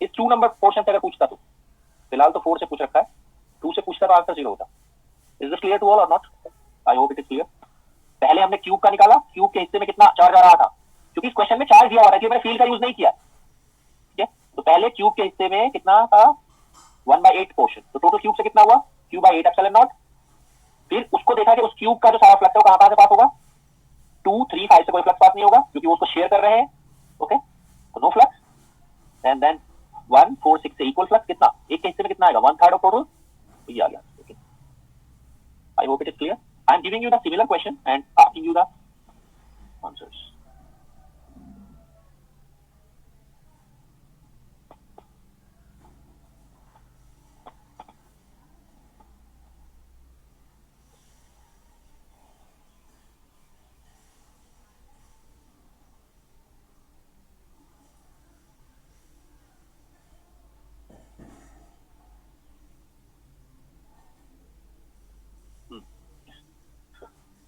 इस 2 नंबर पोर्शन से अगर पूछता, तो फिलहाल तो 4 से पूछ रखा है, 2 से पूछता तो आंसर 0 होता। Is this clear to all और not, I hope it is clear. पहले हमने क्यूब का निकाला, क्यूब के हिस्से में कितना चार्ज आ रहा था, क्योंकि इस क्वेश्चन में चार्ज दिया हुआ है, मैंने फील्ड का यूज नहीं किया, ठीक है। तो पहले क्यूब के हिस्से में कितना था 1/8 पोर्शन, तो टोटल क्यूब से कितना हुआ q/8 एप्सिलॉन नॉट। फिर उसको देखा कि उस क्यूब का जो सारा फ्लक्स है वो कहां से पास होगा, 2 3 5 से कोई फ्लक्स पास नहीं होगा क्योंकि वो उसको शेयर कर रहे हैं, ओके, तो नो फ्लक्स। एंड देन 1 4 6 से इक्वल फ्लक्स, कितना एक के हिस्से में कितना आएगा 1/3 ऑफ टोटल, तो ये आ गया, okay. I hope it is clear. I am giving you the similar question and asking you the answers.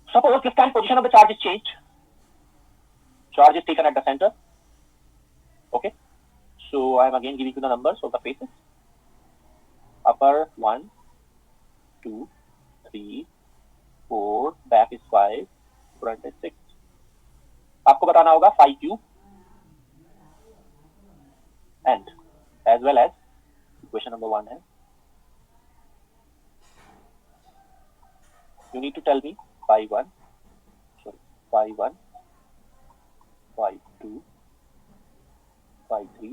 Suppose this time position of the charge is changed. Charge is taken at the center. Okay. So I am again giving you the numbers of the faces. Upper 1, 2, 3, 4, back is 5, front is 6. आपको बताना होगा 5 cube and as well as equation number 1 है. You need to tell me 5 1, 5 2, 5 3,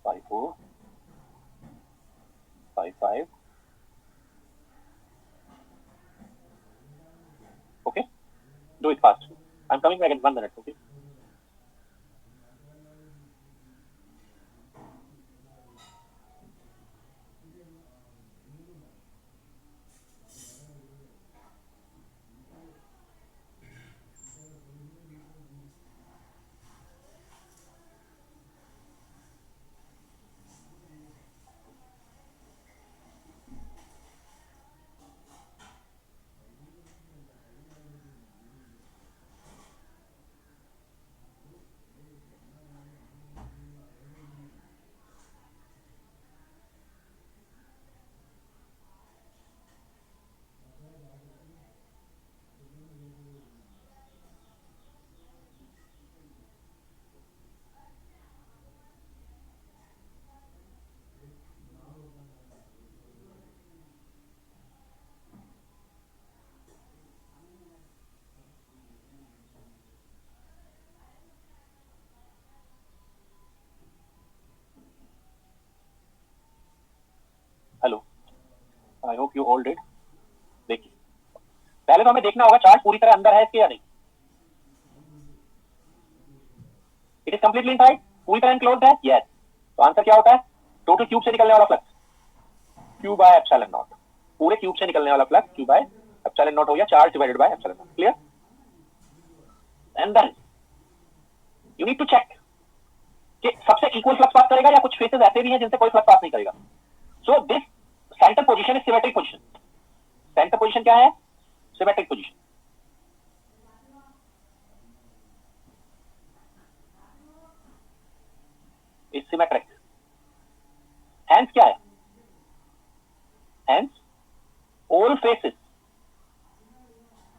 5 4, 5 5. Okay, do it fast. I'm coming back in 1 minute. Okay. Hold it. देखिए पहले तो हमें देखना होगा चार्ज पूरी तरह अंदर है इसके या नहीं। इट इज कंप्लीटली इनसाइड, पूरी तरह इनक्लोज्ड है, यस। तो आंसर क्या होता है? टोटल क्यूब से निकलने वाला flux Q by epsilon naught, पूरे क्यूब से निकलने वाला flux Q by epsilon naught हो गया, charge divided by epsilon naught. Clear? And then you need to check कि सबसे इक्वल फ्लक्स पास करेगा या कुछ फेसेस ऐसे भी हैं जिनसे कोई फ्लक्स पास नहीं करेगा। So this centre position is symmetric position. Centre position क्या है? Symmetric position. Is symmetric. Hence क्या है? Hence all faces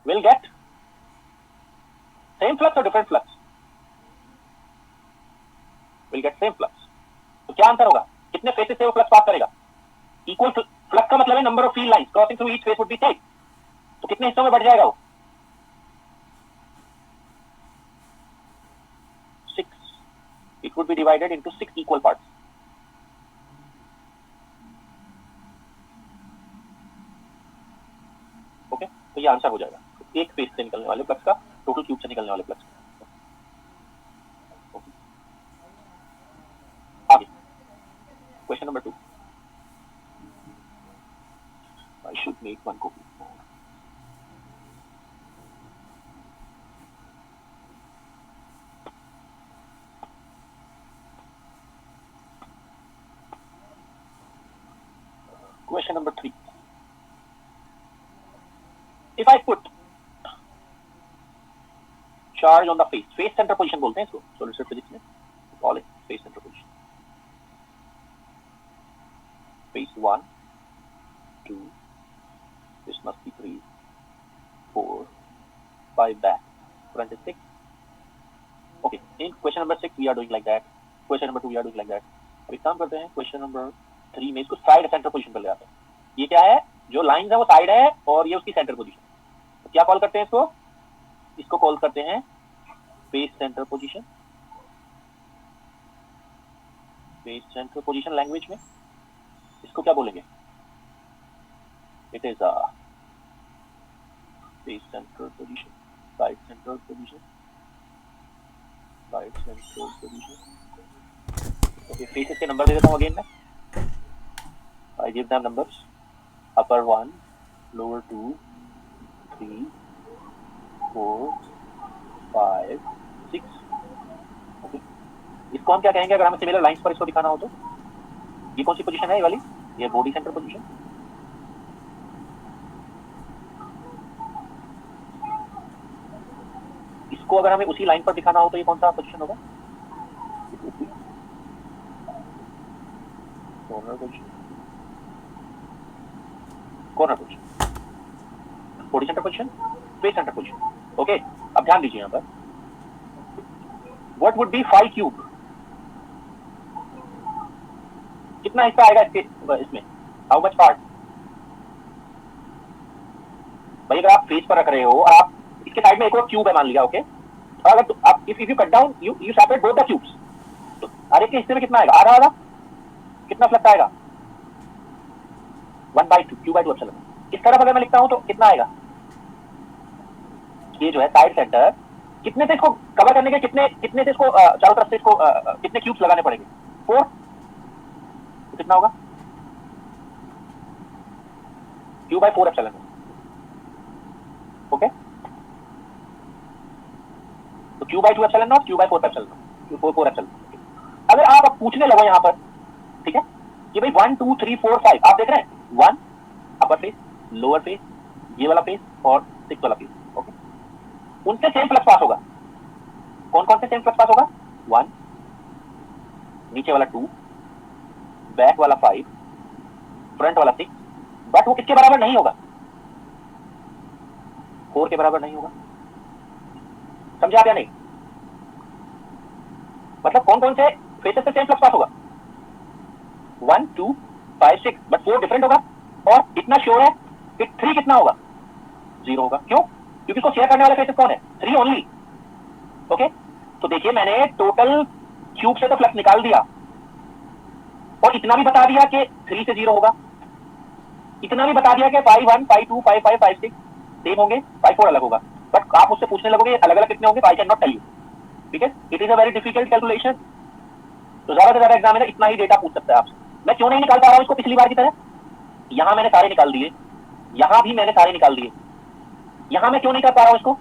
will get same flux or different flux? Will get same flux। तो क्या आंसर होगा? कितने फेसेस से वो फ्लक्स पास करेगा? इक्वल फ्लक्स का मतलब है number of field lines crossing through each face would be same. तो कितने हिस्सों में बढ़ जाएगा वो? 6। It would be divided into 6 equal parts। Okay तो ये आंसर हो जाएगा एक फेस से निकलने वाले फ्लक्स का टोटल क्यूब से निकलने वाले फ्लक्स का। आगे question number 2। I should make one copy। Question number 3। If I put charge on the face center position बोलते हैं इसको solid physics में, call it face center position। Face 1, 2, this must be 3, 4, 5 back, front is 6। Okay, in question number 6 we are doing like that, question number 2 we are doing like that। अब एक काम करते हैं question number 3 में इसको साइड सेंटर पोजीशन पर ले आते हैं। ये क्या है? जो लाइन है वो साइड है और ये उसकी सेंटर पोजीशन। तो क्या कॉल करते हैं इसको? इसको कॉल करते हैं face centre position. Face centre position language में इसको क्या बोलेंगे? It is a face centre position, side centre position, side centre position. Okay faces के नंबर दे देता हूं अगेन मैं। I give them numbers, upper 1, lower 2, 3, 4, 5, 6। Okay इसको हम क्या कहेंगे अगर हमें सिमिलर लाइंस पर इसको दिखाना हो तो? ये कौन सी पोजीशन है? ये वाली, ये बॉडी सेंटर पोजीशन। इसको अगर हमें उसी लाइन पर दिखाना हो तो ये कौन सा पोजीशन होगा? Corner position, corner position, body centre position, face centre position. Okay अब ध्यान दीजिए यहां पर व्हाट वुड बी 5 क्यूब? कितना हिस्सा आएगा इसमें? How much part? भाई अगर आप फेस पर रख रहे हो, आप इसके साइड में एक और क्यूब है मान लिया, ओके और अगर आप if you cut down you separate both the cubes, तो हर एक के हिस्से में कितना आएगा? आधा आधा कितना फ्लक्स आएगा? 1/2 Q/2 एप्सिलॉन। इस तरफ अगर मैं लिखता हूं तो कितना आएगा? ये जो है साइड सेंटर, कितने से इसको कवर करने के कितने से इसको चारों तरफ से इसको कितने क्यूब्स लगाने पड़ेंगे? 4। तो कितना होगा? Q/4 epsilon. ओके तो Q/2 epsilon not, Q/4 epsilon, Q4 epsilon. अगर आप पूछने लगो यहां पर, ठीक है, कि भाई 1 2 3 4 5 आप देख रहे हैं, 1 अपर फेस, लोअर फेस, ये वाला फेस और 6 वाला फेस। ओके उनसे सेम फ्लक्स पास होगा। कौन कौन से सेम फ्लक्स पास होगा? 1, नीचे वाला 2, बैक वाला 5, फ्रंट वाला 6। बट वो किसके बराबर नहीं होगा? 4 के बराबर नहीं होगा। समझे आप या नहीं? मतलब कौन कौन से फेसेस से सेम फ्लक्स पास होगा? 1 2 5 6, बट 4 डिफरेंट होगा। और इतना श्योर है कि 3 कितना होगा? 0 होगा। क्यों? क्योंकि इसको शेयर करने वाले फेसेस कौन है? 3 ओनली। ओके तो देखिए मैंने टोटल क्यूब से तो फ्लक्स निकाल दिया और इतना भी बता दिया कि 3 से 0 होगा। इतना भी बता दिया कि phi 1 phi 2 phi 5 phi 6 same होंगे, फाई 4 अलग होगा, बट आप उससे पूछने लगोगे अलग अलग कितने होंगे, I can not tell you, ठीक है। It is a very difficult calculation. तो ज्यादा से ज्यादा एग्जामिनर इतना ही डेटा पूछ सकता है आपसे। मैं क्यों नहीं निकाल पा रहा हूँ इसको पिछली बार की तरह? यहाँ मैंने सारे निकाल दिए, यहाँ भी मैंने सारे निकाल दिए, यहाँ मैं क्यों नहीं कर पा रहा हूँ इसको?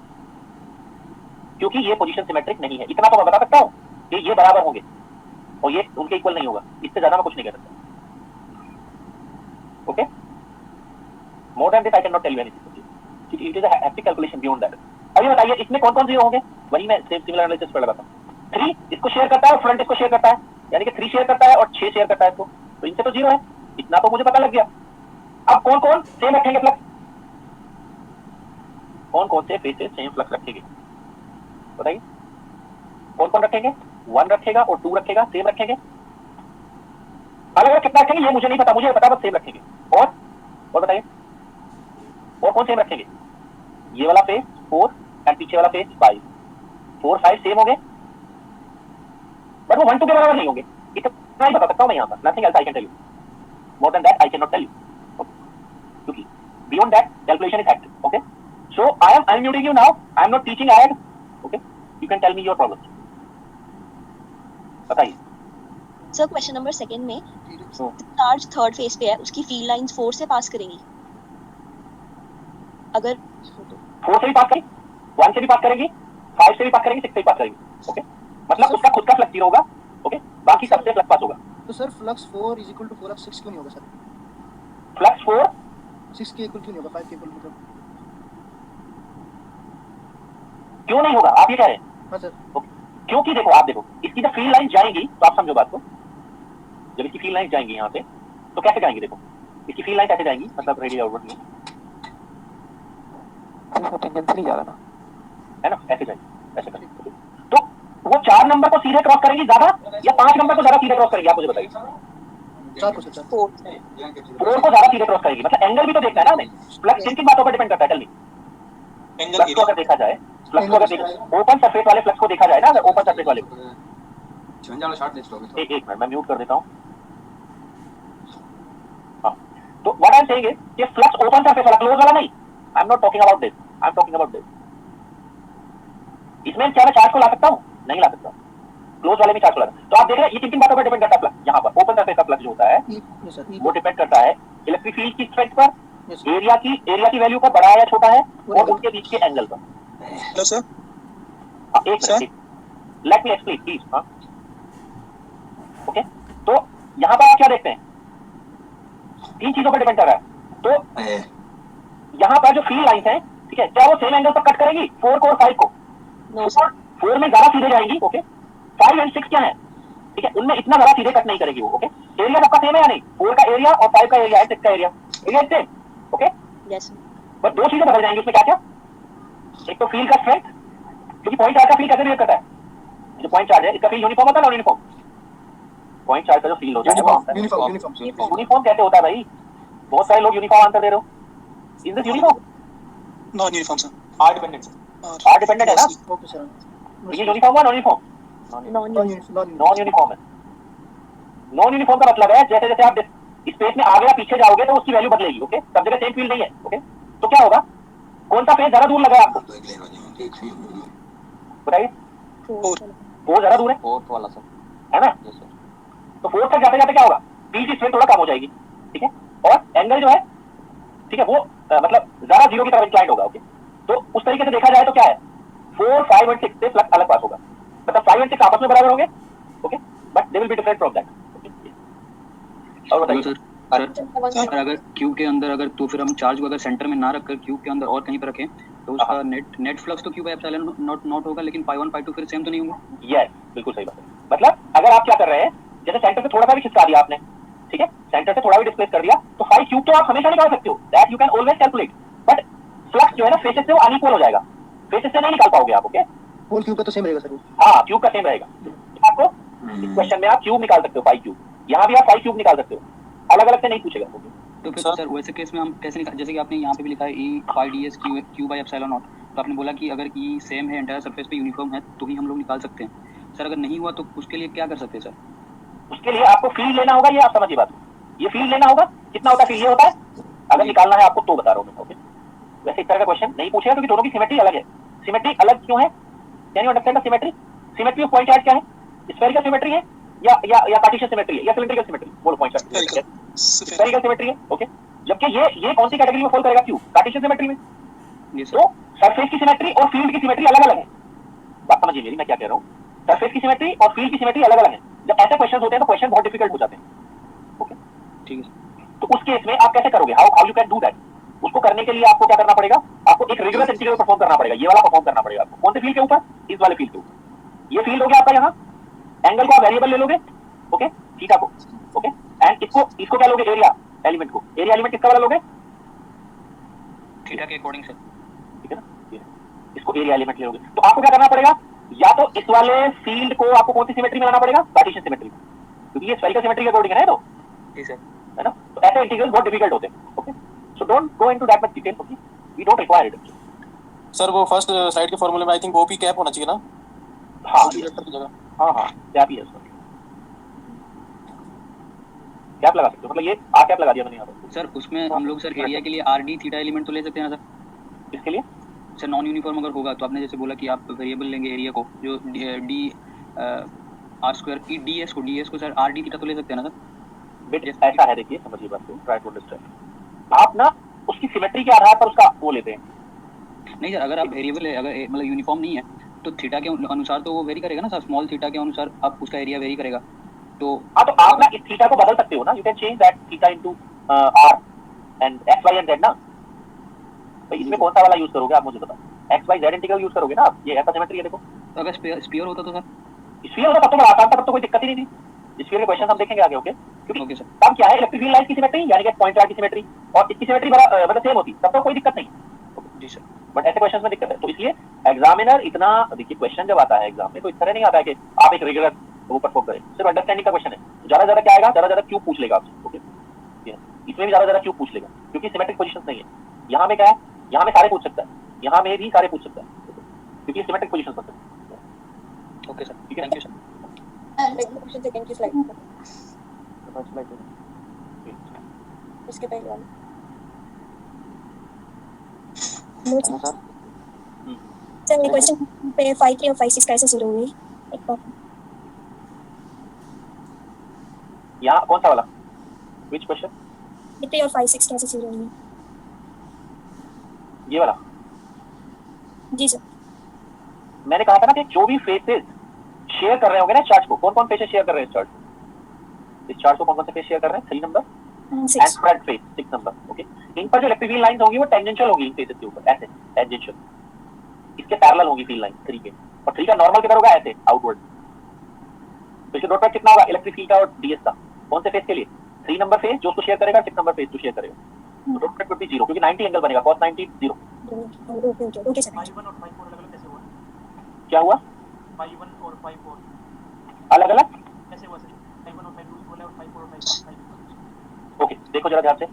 क्योंकि ये पोजीशन सिमेट्रिक नहीं है। इतना तो मैं बता सकता हूँ कि ये बराबर होंगे और ये उनके इक्वल नहीं होगा, इससे ज्यादा मैं कुछ नहीं कर सकता। Okay, more than this I can not tell you anything. It is a haptic calculation beyond that. अभी बताइए इसमें कौन कौन 0 होंगे? वही मैं सेम सिमिलर एनालिसिस पर लगाता हूँ। 3 इसको शेयर करता है और फ्रंट इसको शेयर करता है, यानी कि 3 शेयर करता है और 6 शेयर करता है इसको, तो इनसे तो 0 है, इतना तो मुझे पता लग गया। अब कौन कौन सेम रखेंगे फ्लक्स? कौन कौन से फेसेस सेम फ्लक्स रखेंगे बताइए? कौन कौन रखेंगे? 1 रखेगा और 2 रखेगा, सेम रखेंगे। अलग अलग कितना रखेंगे ये मुझे नहीं पता, मुझे पता बस सेम रखेंगे। और बताइए और कौन सेम रखेंगे? ये वाला फेस 4 एंड पीछे वाला फेस 5, 4 5 सेम होंगे, बट वो 1 2 के बराबर नहीं होंगे। इतना ही बता सकता हूं मैं यहाँ पर, nothing else I can tell you, more than that I can not tell you, क्योंकि beyond that calculation is hectic. Okay, so I am unmuting you now, I am not teaching ahead. Okay, you can tell me your problem, बताइए। सर क्वेश्चन नंबर 2 में चार्ज थर्ड फेज पे है, उसकी फील्ड लाइंस 4 से पास करेंगी, अगर 4 से भी पास करेंगे, 1 से भी पास करेंगी, 5 से भी पास करेंगी, 6 से भी पास करेंगी। ओके, मतलब उसका खुद का फ्लक्स 0 होगा, ओके, बाकी सबसे फ्लक्स पास होगा। तो सर फ्लक्स 4 = 4x6 क्यों नहीं होगा सर? फ्लक्स 4 6 के इक्वल क्यों नहीं होगा? 5 के इक्वल मतलब क्यों नहीं होगा आप ये कह रहे हैं? हाँ सर। क्योंकि देखो, आप देखो इसकी जब फील्ड लाइन जाएंगी तो आप समझो बात को, जब इसकी फील्ड लाइन जाएंगी यहाँ से तो कैसे जाएंगी? देखो इसकी फील्ड लाइन कैसे जाएंगी, मतलब रेडियल आउटवर्ड में टेंजेंशियली जा रहा ना, है ना, ऐसे जाएंगी, ऐसे करेंगे। तो वो 4 नंबर को सीधे क्रॉस करेंगी ज्यादा या 5 नंबर को ज्यादा सीधे क्रॉस करेंगी? आप मुझे बताइए। 4 को सर 4 को ज्यादा सीधे क्रॉस करेगी, मतलब एंगल भी तो देखना है ना हमें। फ्लक्स किन किन बातों पर डिपेंड करता है? Tell me. फ्लक्स को अगर देखा जाए, फ्लक्स को अगर देखा, ओपन सरफेस वाले फ्लक्स को देखा जाए ना, अगर ओपन सरफेस वाले को, एक मिनट मैं म्यूट कर देता हूँ। हाँ, तो what I am saying is कि फ्लक्स ओपन सरफेस वाला, क्लोज वाला नहीं, आई am not talking about this, I am talking about this. इसमें क्या मैं चार्ज को ला सकता हूँ? नहीं ला सकता, क्लोज वाले में चार्ज को ला सकता हूँ। तो आप देख रहे हैं ये किन किन बातों पर डिपेंड करता है फ्लक्स? यहाँ पर ओपन सरफेस का फ्लक्स जो होता है वो डिपेंड करता है इलेक्ट्रिक फील्ड की स्ट्रेंथ पर, एरिया की वैल्यू पर, बड़ा है या छोटा है, और उनके बीच के एंगल पर। Hello sir. एक minute, let me explain please. हाँ, ओके, तो यहाँ पर आप क्या देखते हैं? 3 चीजों पर डिपेंड कर रहा है। तो यहाँ पर जो फील्ड लाइंस हैं, ठीक है, क्या वो सेम एंगल पर कट करेगी 4 को और 5 को? नो सर, 4 में ज्यादा सीधे जाएंगी, ओके। 5 एंड 6 क्या है, ठीक है, उनमें इतना ज्यादा सीधे कट नहीं करेगी वो, ओके। एरिया सबका सेम है या नहीं? 4 का एरिया और 5 का एरिया है, 6 का एरिया सेम, ओके। यस बस 2 चीजें बदल जाएंगी उसमें, क्या क्या? एक तो फील्ड का स्ट्रेंथ, क्योंकि पॉइंट चार्ज का फील्ड कैसे रिएक्ट करता है? जो पॉइंट चार्ज है इसका फील्ड यूनिफॉर्म होता है, नॉन यूनिफॉर्म? पॉइंट चार्ज का जो फील्ड होता है यूनिफॉर्म कैसे होता है भाई? बहुत सारे लोग यूनिफॉर्म आंसर दे रहे हो। Is this uniform? Non uniform sir, r dependent है ना? Okay sir. ये यूनिफॉर्म है, non uniform? Non non uniform है। नॉन यूनिफॉर्म का मतलब है जैसे जैसे आप स्पेस में आगे या पीछे जाओगे तो उसकी वैल्यू बदलेगी, ओके। सब जगह सेम फील्ड नहीं है, ओके। तो क्या होगा? कौन सा फेस ज्यादा दूर लगा है आपको बताइए? 4 ज्यादा दूर है, फोर्थ वाला सर, है ना? तो 4 तक जाते जाते क्या होगा? पी की स्ट्रेंथ थोड़ा कम हो जाएगी, ठीक है, और एंगल जो है, ठीक है, वो मतलब ज्यादा 0 की तरफ इंक्लाइंड होगा, ओके। तो उस तरीके से देखा जाए तो क्या है, 4 5 और 6 से फ्लक्स अलग पास होगा, मतलब 5 और 6 आपस में बराबर होंगे, okay, but they will be different from that. और बताइए सर, अगर क्यूब के अंदर, अगर तो फिर हम चार्ज को अगर सेंटर में ना रखकर क्यूब के अंदर और कहीं पर रखें तो उसका नेट फ्लक्स तो क्यूब एप्सिलॉन नॉट होगा, लेकिन पाई 1 पाई 2 फिर सेम तो नहीं होंगे? यस, बिल्कुल सही बात है। मतलब अगर आप क्या कर रहे हैं, जैसे सेंटर से थोड़ा सा भी खिसका दिया आपने, ठीक है, सेंटर से थोड़ा भी डिस्प्लेस कर दिया, तो 5 क्यूब तो आप हमेशा निकाल सकते हो, that you can always calculate, but flux जो है ना फेसेस से वो अनइक्वल हो जाएगा, फेसेस से नहीं निकाल पाओगे आप, ओके। होल क्यूब का तो सेम रहेगा सर। हाँ, क्यूब का सेम रहेगा। आपको इस क्वेश्चन में आप क्यूब निकाल सकते हो, 5 क्यूब, यहाँ भी आप 5 क्यूब निकाल सकते हो, अलग अलग से नहीं पूछेगा, ओके। तो फिर सर वैसे केस में हम कैसे निकाल, जैसे कि आपने यहाँ पे भी लिखा है E phi ds q by epsilon naught, तो आपने बोला कि अगर E सेम है, एंटायर सरफेस पे यूनिफॉर्म है तो ही हम लोग निकाल सकते हैं। सर अगर नहीं हुआ तो उसके लिए क्या कर सकते हैं सर? उसके लिए आपको फील्ड लेना होगा, ये आप समझिए बात। ये फील्ड लेना होगा, कितना होता है फील्ड? ये होता है अगर निकालना है आपको तो बता रहा हूँ मैं। ओके, वैसे इस तरह का क्वेश्चन नहीं पूछेगा क्योंकि दोनों की सिमेट्री अलग है। सिमेट्री अलग क्यों है? Can you understand the symmetry? Symmetry of point charge क्या है? स्फेरिकल सिमेट्री है या कार्टेशियन सिमेट्री है या सिलिंड्रिकल सिमेट्री? बोलो पॉइंट चार्ज। स्फेरिकल सिमेट्री है। ओके, जबकि ये कौन सी कैटेगरी में फॉल करेगा? क्यों? कार्टेशियन सिमेट्री में। तो सरफेस की सिमेट्री और फील्ड की सिमेट्री अलग अलग है। बात समझिए मेरी, मैं क्या कह रहा हूँ। सरफेस की सिमेट्री और फील्ड की सिमेट्री अलग अलग है। जब ऐसे क्वेश्चन होते हैं तो क्वेश्चन बहुत डिफिकल्ट हो जाते हैं। ओके, ठीक है। तो उस केस में आप कैसे करोगे? How you can do that? उसको करने के लिए आपको क्या करना पड़ेगा? आपको एक रिगरस इंटीग्रल परफॉर्म करना पड़ेगा। ये वाला परफॉर्म करना पड़ेगा आपको। कौन से फील्ड के ऊपर? इस वाले फील्ड के ऊपर। ये फील्ड हो गया आपका यहाँ, एंगल को आप वेरिएबल ले लोगे। ओके, थीटा को। ओके, एंड इसको क्या लोगे? एरिया एलिमेंट को। एरिया एलिमेंट किसका वाला लोगे? थीटा के अकॉर्डिंग से, ठीक है ना? इसको एरिया एलिमेंट ले लोगे। तो आपको क्या करना पड़ेगा? या तो इस वाले फील्ड को आपको कौन सी सिमेट्री में लाना पड़ेगा? कार्टेशियन सिमेट्री में, क्योंकि ये स्फेरिकल सिमेट्री के अकॉर्डिंग है। तो ठीक है, है ना? तो ऐसे इंटीग्रल बहुत डिफिकल्ट होते हैं। Okay, so don't go into that much detail. Okay, we don't require it. Sir वो फर्स्ट स्लाइड के फॉर्मूले में आई थिंक ओपी कैप होना चाहिए ना? हाँ वेक्टर की जगह। हाँ, क्या भी है उसमें? कैप लगा सकते हो, मतलब ये आ कैप लगा दिया मैंने यहाँ पर। सर उसमें हम लोग सर एरिया के लिए आर डी थीटा एलिमेंट तो ले सकते हैं ना सर? इसके लिए सर नॉन यूनिफॉर्म अगर होगा तो आपने जैसे बोला कि आप वेरिएबल लेंगे एरिया को, जो डी आर स्क्वायर की डी एस को सर आर डी थीटा तो ले सकते हैं ना सर? बिट ऐसा है, देखिए समझिए बात को, ट्राई टू अंडरस्टैंड। आप ना उसकी सिमेट्री के आधार पर उसका वो लेते हैं। नहीं सर, अगर आप वेरिएबल है, अगर मतलब यूनिफॉर्म नहीं है तो थीटा के अनुसार तो वो वेरी करेगा ना सर। स्मॉल थीटा के अनुसार आप उसका एरिया वेरी करेगा। तो हाँ, तो आप ना इस थीटा को बदल सकते हो ना। You can change that theta into r and x y and z ना। तो इसमें कौन सा वाला यूज करोगे आप मुझे बताओ। X y z integral use करोगे ना आप। ये ऐसा सिमेट्री है देखो। अगर स्फीयर होता तो सर? स्फीयर होता तब तो बड़ा आसान था, तब तो कोई दिक्कत ही नहीं थी। स्फीयर के क्वेश्चन हम देखेंगे आगे। ओके, क्योंकि ओके सर। तब क्या है, इलेक्ट्रिक फील्ड लाइन की सिमेट्री यानी कि पॉइंट चार्ज की सिमेट्री और इसकी सिमेट्री बड़ा मतलब सेम होती, तब तो कोई दिक्कत नहीं। जी सर। बट ऐसे क्वेश्चन में दिक्कत है। तो इसलिए एग्जामिनर इतना, देखिए क्वेश्चन जब आता है एग्जाम में तो इस तरह नहीं आता है कि आप एक रेगुलर वो परफॉर्म करें। सिर्फ अंडरस्टैंडिंग का क्वेश्चन है। ज्यादा ज्यादा क्या आएगा? ज्यादा ज्यादा क्यों पूछ लेगा आपसे। ओके, इसमें भी ज्यादा ज्यादा क्यों पूछ लेगा, क्योंकि सिमेट्रिक पोजीशंस नहीं है। यहाँ में क्या है? यहाँ में सारे पूछ सकता है, यहाँ में भी सारे पूछ सकता है, क्योंकि सिमेट्रिक पोजीशंस होते हैं। Okay sir, thank you sir. Question second की स्लाइड इसके पहले वाली। सर सर ये क्वेश्चन पे 5 3 और 5 6 कैसे शुरू हुई? एक बार यहाँ कौन सा वाला? Which question? 3 और 5 6 कैसे शुरू हुई? ये वाला। जी सर। मैंने कहा था ना कि जो भी फेसेस शेयर कर रहे होंगे ना चार्ट को, कौन कौन फेसेस शेयर कर रहे हैं इस चार्ट को? इस चार्ट को कौन कौन से फेस शेयर कर रहे हैं? 3 number and 6 spread face 6 number. Okay, इन पर जो इलेक्ट्रिक फील्ड लाइंस होंगी वो टेंजेंशियल होगी इन फेसेस के ऊपर, ऐसे टेंजेंशियल। इसके पैरेलल होगी फील्ड लाइन 3 के, और 3 का नॉर्मल किधर होगा? ऐसे आउटवर्ड। तो इसके डॉट प्रोडक्ट कितना होगा इलेक्ट्रिक फील्ड का और डीएस का? कौन से फेस के लिए? 3 नंबर फेस जो उसको शेयर करेगा, 6 नंबर फेस जो शेयर करेगा। तो डॉट प्रोडक्ट भी 0, क्योंकि 90 एंगल बनेगा, cos 90 0। Okay sir. 5 1 और 5 4 अलग अलग कैसे हुआ? क्या हुआ? 5 1 और 5 4 अलग अलग कैसे हुआ सर? 5 1 और 5 2 इक्वल है और 5 4 और 5 ओके, देखो जरा ध्यान से।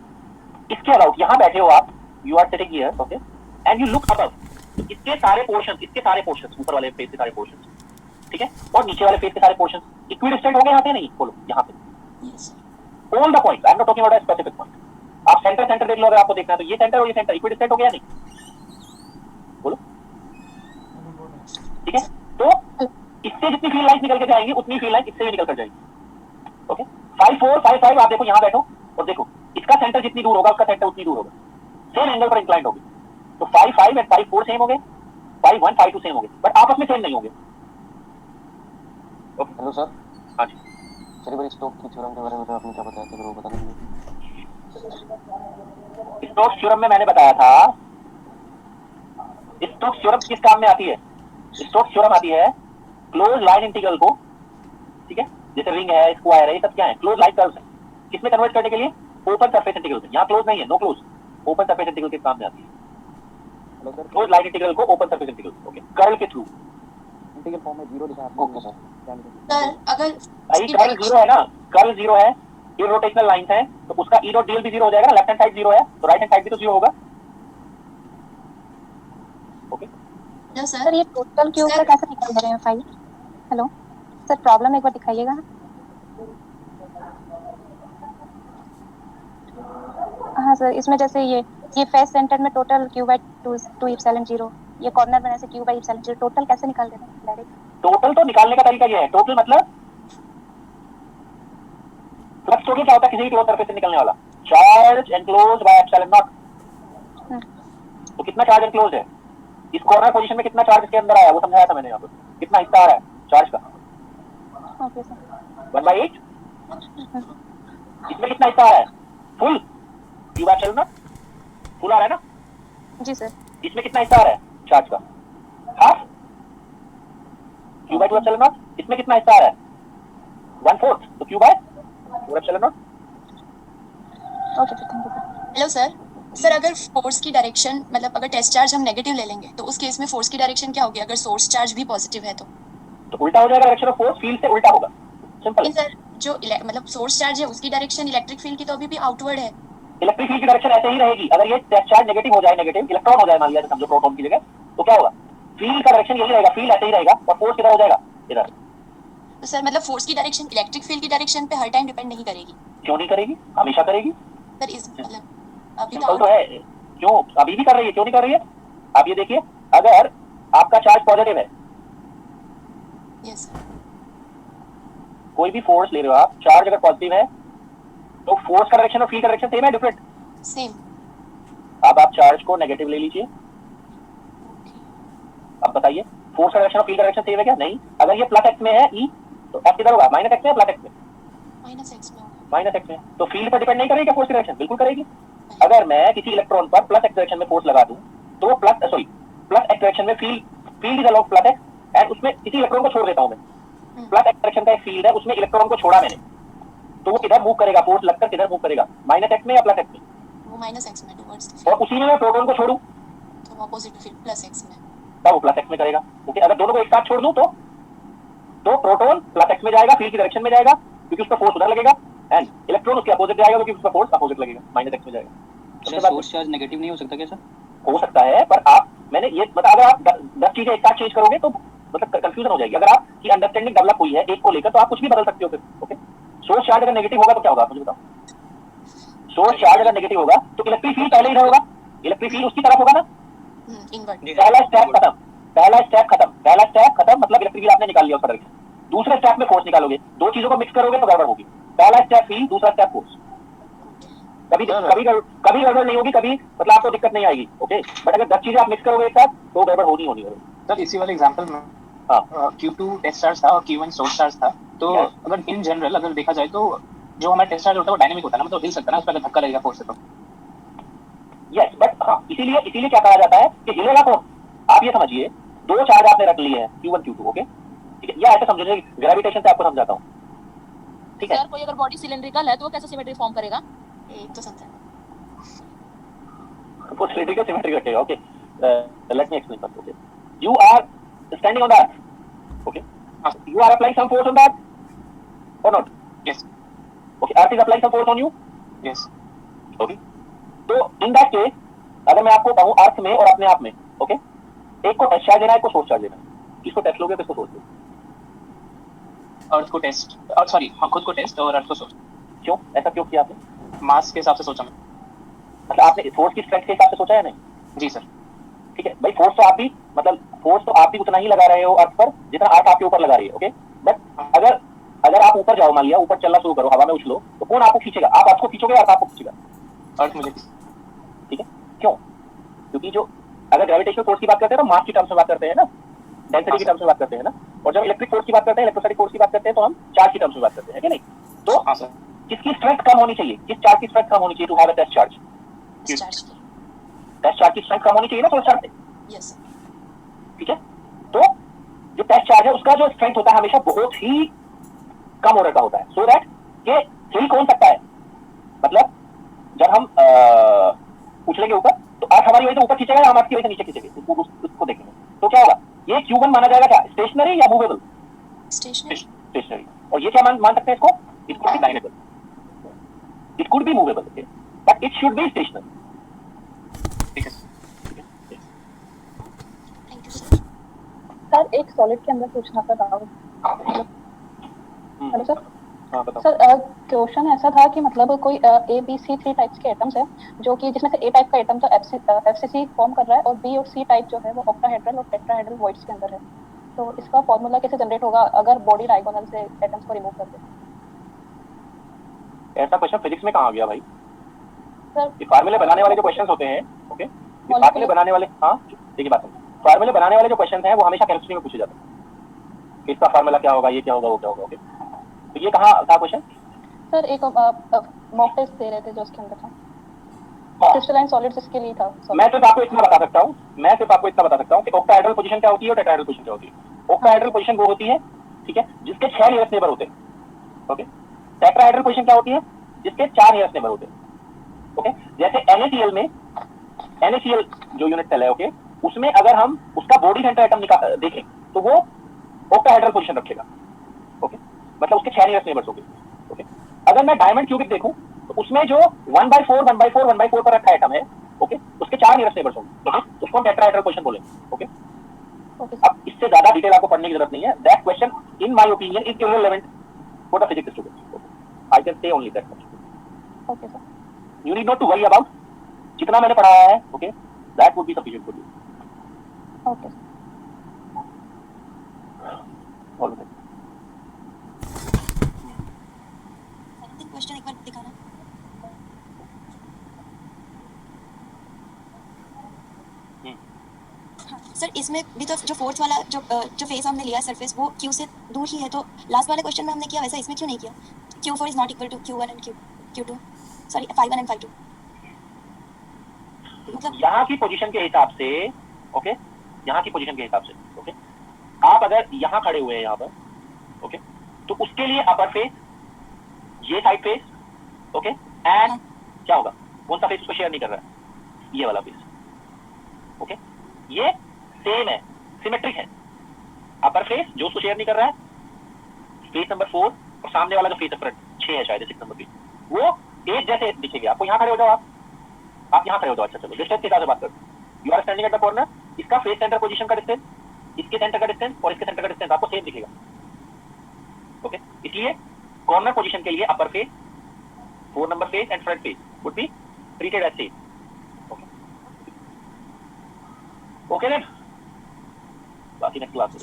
इसके अलावा यहाँ बैठे हो आप, you are sitting here, okay, and you look above. तो इसके सारे पोर्शंस ऊपर वाले फेस के सारे पोर्शंस, ठीक है, और नीचे वाले फेस के सारे पोर्शंस इक्विडिस्टेंट हो गए यहाँ पे? नहीं, बोलो यहाँ पे all the points. I am not talking about a specific point. आप सेंटर देख लो अगर आपको देखना है तो। ये सेंटर और ये सेंटर इक्विडिस्टेंट हो गया नहीं? बोलो, ठीक है। तो इससे जितनी फील्ड लाइंस निकल के जाएंगी उतनी फील्ड लाइन इससे भी निकल कर जाएगी। ओके, 5 4 5 5 आप देखो यहाँ बैठो और देखो इसका सेंटर जितनी दूर होगा उसका सेंटर उतनी दूर होगा, सेम एंगल पर इंक्लाइंड होगी। तो 5 5 एंड 5 4 सेम हो गए, 5 1 5 2 सेम हो गए, बट आपस में सेम नहीं होंगे। Okay, hello sir. हाँ जी। सर बार स्टोक की थ्योरम के बारे में आपने क्या बताया था, वो बता दीजिए। स्टोक्स थ्योरम में मैंने बताया था, स्टोक्स थ्योरम किस काम में आती है? स्टोक्स थ्योरम आती है क्लोज लाइन इंटीग्रल को, ठीक है, जैसे रिंग है, स्क्वायर है, ये सब क्या है? क्लोज लाइन कर्व्स है। किसमें कन्वर्ट करने के लिए? ओपन सरफेस इंटीग्रल से। यहाँ क्लोज नहीं है, no close, open surface integral के काम में आती है। क्लोज लाइन इंटीग्रल को open surface integral, okay, curl के थ्रू। इंटीग्रल फॉर्म में 0 लिखा है। Okay sir. सर अगर भाई कर्ल 0 है ना, कर्ल 0 है, इरोटेशनल लाइंस है, तो उसका ई डॉट डीएल भी 0 हो जाएगा ना। लेफ्ट हैंड साइड 0 है तो राइट हैंड साइड भी तो 0 होगा। ओके सर ये टोटल के ऊपर कैसे निकाल दे रहे हैं फाइल? हेलो सर, प्रॉब्लम एक बार दिखाइएगा। हाँ सर, इसमें जैसे ये फेस सेंटर में टोटल q by 2 एप्सिलॉन 0, ये कॉर्नर बनाने से q by एप्सिलॉन 0, टोटल कैसे निकाल देना है डायरेक्ट? टोटल तो निकालने का तरीका ये है, टोटल मतलब फ्लक्स टोटल क्या होता है किसी भी क्लोज सरफेस से निकलने वाला? Charge enclosed by epsilon not. तो कितना चार्ज एनक्लोज्ड है इस कॉर्नर पोजीशन में, कितना चार्ज इसके अंदर आया वो समझाया था मैंने यहाँ पर, कितना हिस्सा आ रहा है चार्ज का? Okay sir. 1/8। इसमें कितना हिस्सा आ रहा है? Full q by epsilon naught, full आ रहा है ना? जी सर। इसमें कितना हिस्सा आ रहा है चार्ज का? Half q by 2 epsilon naught. इसमें कितना हिस्सा आ रहा है? 1/4, तो q by 4 epsilon naught. Okay sir, thank you sir. Hello sir. Sir अगर फोर्स की डायरेक्शन मतलब अगर टेस्ट चार्ज हम नेगेटिव ले लेंगे तो उस केस में फोर्स की डायरेक्शन क्या होगी अगर सोर्स चार्ज भी पॉजिटिव है तो उल्टा हो जाएगा, डायरेक्शन ऑफ फोर्स फील्ड से उल्टा होगा, सिंपल है। सर जो मतलब सोर्स चार्ज है उसकी डायरेक्शन इलेक्ट्रिक फील्ड की तो अभी भी आउटवर्ड है। इलेक्ट्रिक फील्ड की डायरेक्शन ऐसे ही रहेगी। अगर ये चार्ज नेगेटिव हो जाए, नेगेटिव इलेक्ट्रॉन हो जाए मान लिया समझो प्रोटॉन की जगह, तो क्या होगा? फील्ड का डायरेक्शन यही रहेगा, फील्ड ऐसे ही रहेगा और फोर्स किधर हो जाएगा? इधर। तो सर मतलब फोर्स की डायरेक्शन इलेक्ट्रिक फील्ड की डायरेक्शन पे हर टाइम डिपेंड नहीं करेगी? क्यों नहीं करेगी? हमेशा करेगी। सर इस मतलब अभी सिंपल तो है, क्यों अभी भी कर रही है, क्यों नहीं कर रही है? आप ये देखिए, अगर आपका चार्ज पॉजिटिव है, यस सर, कोई भी फोर्स ले रहे हो आप, चार्ज अगर पॉजिटिव है तो फोर्स का डायरेक्शन और फील्ड का डायरेक्शन सेम है डिफरेंट? सेम। अब आप चार्ज को नेगेटिव ले लीजिए, अब बताइए फोर्स का डायरेक्शन और फील्ड का डायरेक्शन सेम है क्या? नहीं। अगर ये प्लस एक्स में है ई तो एफ किधर होगा? माइनस एक्स में या प्लस एक्स में? माइनस एक्स में। माइनस एक्स में। तो फील्ड पर डिपेंड नहीं करेगी क्या फोर्स की डायरेक्शन? बिल्कुल करेगी। अगर मैं किसी इलेक्ट्रॉन पर प्लस एक्स डायरेक्शन में फोर्स लगा दूं तो वो प्लस एक्स डायरेक्शन में field is along plus x and उसमें किसी इलेक्ट्रॉन को छोड़ देता हूं मैं, प्लस एक्स डायरेक्शन का एक फील्ड है उसमें इलेक्ट्रॉन को छोड़ा मैंने, तो वो किधर मूव करेगा? फोर्स लगकर किधर मूव करेगा? माइनस एक्स में या प्लस एक्स में? वो माइनस एक्स में टुवर्ड्स द और फील्ड, उसी में मैं प्रोटॉन को छोड़ूं तो अपोजिट फील्ड प्लस एक्स में, तब वो प्लस एक्स में करेगा। ओके, अगर दोनों को एक साथ छोड़ दूं तो प्रोटॉन प्लस एक्स में जाएगा, फील्ड की डायरेक्शन में जाएगा क्योंकि उसका फोर्स उधर लगेगा, एंड इलेक्ट्रॉन उसके अपोजिट जाएगा क्योंकि उसका फोर्स अपोजिट लगेगा, माइनस एक्स में जाएगा। सर सोर्स चार्ज नेगेटिव नहीं हो सकता क्या सर? हो सकता है, पर आप मैंने ये मतलब अगर आप 10 चीजें एक साथ चेंज करोगे तो मतलब कंफ्यूजन हो जाएगी। अगर आपकी अंडरस्टैंडिंग डेवलप हुई है एक को लेकर तो आप कुछ भी बदल सकते हो फिर। ओके, सोर्स चार्ज अगर नेगेटिव होगा तो क्या होगा मुझे बताओ? सोर्स चार्ज अगर नेगेटिव होगा तो इलेक्ट्रिक फील्ड पहले इधर होगा, इलेक्ट्रिक फील्ड उसकी तरफ होगा ना। इनवर्ट। पहला स्टेप खत्म, पहला स्टेप खत्म मतलब इलेक्ट्रिक फील्ड आपने निकाल लिया उसका डायरेक्शन। दूसरे स्टेप में फोर्स निकालोगे, दो चीजों को मिक्स करोगे तो गड़बड़ होगी। पहला स्टेप फील्ड, दूसरा स्टेप फोर्स। कभी गड़बड़ नहीं होगी, कभी मतलब आपको दिक्कत नहीं आएगी। ओके, बट अगर 10 चीजें आप मिक्स करोगे एक साथ तो गड़बड़ होनी सर इसी वाले एग्जांपल में Q2 टेस्ट चार्ज था और Q1 सोर्स चार्ज था, तो अगर इन जनरल अगर देखा जाए तो जो हमारा टेस्ट चार्ज होता है वो डायनामिक होता है ना, मतलब हिल सकता है ना, उस पर धक्का लगेगा फोर्स से तो। यस, बट हाँ इसीलिए क्या कहा जाता है कि हिलेगा कौन? आप ये समझिए, दो चार्ज आपने रख लिए हैं Q1 Q2। ओके, ठीक है, या ऐसे समझो, ग्रेविटेशन से आपको समझाता हूँ, ठीक है? सर कोई अगर बॉडी सिलिंड्रिकल है तो वो कैसे सिमेट्री फॉर्म करेगा? एक तो समझा। वो सिलिंड्रिकल सिमेट्री रखेगा। Okay, late me explain first. Okay, you are standing on the earth. Okay, you are applying some force on that or not? Yes. Okay, earth is applying some force on you. Yes. Okay, तो in that case अगर मैं आपको कहूँ अर्थ में और अपने आप में, ओके, एक को टेस्ट चार्ज देना है, एक को सोर्स चार्ज देना है, किसको टेस्ट लोगे, किसको सोर्स लोगे? अर्थ को टेस्ट, और सॉरी हाँ, खुद को टेस्ट और अर्थ को सोर्स। क्यों ऐसा क्यों किया आपने? मास के हिसाब से सोचा मैं। मतलब आपने फोर्स की स्ट्रेंथ के हिसाब से सोचा है? नहीं जी सर। ठीक है भाई, फोर्स तो आप भी उतना ही लगा रहे हो अर्थ पर जितना अर्थ आपके ऊपर लगा रही है। ओके, बट अगर आप ऊपर जाओ, मान लिया ऊपर चलना शुरू करो, हवा में उछलो, तो कौन आपको खींचेगा? आप अर्थ को खींचोगे, अर्थ आपको खींचेगा? अर्थ मुझे। ठीक है, क्यों? क्योंकि जो अगर ग्रेविटेशनल फोर्स की बात करते हैं तो मास की टर्म्स में बात करते हैं ना, डेंसिटी की टर्म्स में बात करते हैं ना, और जब इलेक्ट्रिक फोर्स की बात करते हैं, इलेक्ट्रोस्टैटिक फोर्स की बात करते हैं तो हम चार्ज की टर्म्स में बात करते हैं कि नहीं? तो हाँ सर। किसकी स्ट्रेंथ कम होनी चाहिए? किस चार्ज की स्ट्रेंथ कम होनी चाहिए to have a test charge? Test charge की स्ट्रेंथ कम होनी चाहिए ना, सोर्स चार्ज से। यस। ठीक है, तो जो टेस्ट चार्ज है उसका जो स्ट्रेंथ होता है हमेशा बहुत ही कम ऑर्डर का होता है, सो दैट कि हिल कौन सकता है। मतलब जब हम उछलेंगे ऊपर तो अर्थ हमारी वजह से ऊपर खींचेगा या हम अर्थ की वजह से नीचे खींचेंगे, उसको देखेंगे। तो क्या होगा? ये Q1 माना जाएगा क्या? स्टेशनरी या मूवेबल? स्टेशनरी। और ये क्या मान सकते हैं इसको? It could be dynamical, it could be movable, but it should be stationary. ठीक है सर एक सॉलिड के अंदर पूछना था डाउट। Hello sir. हाँ बताओ। सर क्वेश्चन ऐसा था कि मतलब कोई ए बी सी 3 टाइप्स के एटम्स है, जो कि जिसमें से ए टाइप का एटम तो एफसीसी फॉर्म कर रहा है और बी और सी टाइप जो है वो ऑक्टाहेड्रल और टेट्राहेड्रल वॉइड्स के अंदर है। तो इसका फॉर्मूला कैसे जनरेट होगा अगर बॉडी डायगोनल से एटम्स को रिमूव कर दे? ऐसा क्वेश्चन फिजिक्स में कहाँ आ गया भाई? सर ये फार्मूले बनाने वाले जो क्वेश्चंस होते हैं, ओके, ये फार्मूले बनाने वाले, हाँ देखिए बात सुनो, फार्मूले बनाने वाले जो क्वेश्चंस हैं वो हमेशा केमिस्ट्री में पूछे जाते हैं कि इसका फार्मूला क्या होगा, ये क्या होगा, वो क्या होगा, ओके। तो ये कहाँ था क्वेश्चन? सर एक मॉक टेस्ट दे रहे थे जो उसके अंदर था, हाँ। क्रिस्टलाइन सॉलिड्स इसके लिए था। मैं सिर्फ आपको इतना बता सकता हूँ कि ऑक्टाहेड्रल पोजीशन क्या होती है और टेट्राहेड्रल पोजीशन क्या होती है। ऑक्टाहेड्रल पोजीशन वो होती है, ठीक है, जिसके 6 नियरेस्ट नेबर होते हैं, ओके। टेट्राहेड्रल पोजीशन क्या होती है? जिसके 4 नियरेस्ट नेबर होते हैं, ओके। जैसे NaCl में, NaCl जो यूनिट सेल है, ओके, उसमें अगर हम उसका बॉडी सेंटर एटम देखें तो वो ऑक्टाहेड्रल पोजीशन रखेगा, ओके, मतलब उसके 6 नियरेस्ट नेबर्स होंगे, ओके। अगर मैं डायमंड क्यूबिक देखूं तो उसमें जो 1/4 पर रखा एटम है, ओके, उसके 4 नियरेस्ट नेबर्स होंगे, ओके, उसको हम टेट्राहेड्रल पोजीशन बोलेंगे, ओके। अब इससे ज्यादा डिटेल आपको पढ़ने की जरूरत नहीं है। That question in my opinion is irrelevant for the physics student, I can say only that much. Okay sir, you need not to worry about, जितना मैंने पढ़ाया है, okay, that would be sufficient for you. Okay all right. Question एक बार दिखाना। हाँ, सर इसमें भी तो जो फोर्थ वाला जो फेस हमने लिया सरफेस वो क्यू से दूर ही है, तो लास्ट वाले क्वेश्चन में हमने किया वैसा इसमें क्यों नहीं किया? Q4 is not equal to Q1 and Q2, sorry phi1 and phi2। मतलब यहाँ की पोजीशन के हिसाब से, ओके, यहाँ की पोजीशन के हिसाब से, ओके, आप अगर यहाँ खड़े हुए हैं यहाँ पर, ओके, तो उसके लिए अपर फेस, ये साइड फेस, ओके, एंड क्या होगा, कौन सा फेस उसको शेयर नहीं कर रहा है? ये वाला फेस, ओके, ये सेम है, सिमेट्रिक है। अपर फेस जो उसको शेयर नहीं कर रहा है, फेस नंबर 4, और सामने वाला जो फेस है फ्रंट 6 है शायद 6 नंबर फेस, वो एक जैसे दिखेंगे आपको। यहाँ खड़े हो जाओ, आप यहाँ खड़े हो जाओ। अच्छा चलो डिस्टेंस के हिसाब से बात करो। You are standing at the corner, इसका फेस सेंटर पोजीशन का डिस्टेंस, इसके सेंटर का डिस्टेंस और इसके सेंटर का डिस्टेंस आपको सेम दिखेगा, ओके। इसलिए कॉर्नर पोजीशन के लिए upper face, 4 number face and front face would be treated as same, okay. Okay then, बाकी नेक्स्ट क्लास में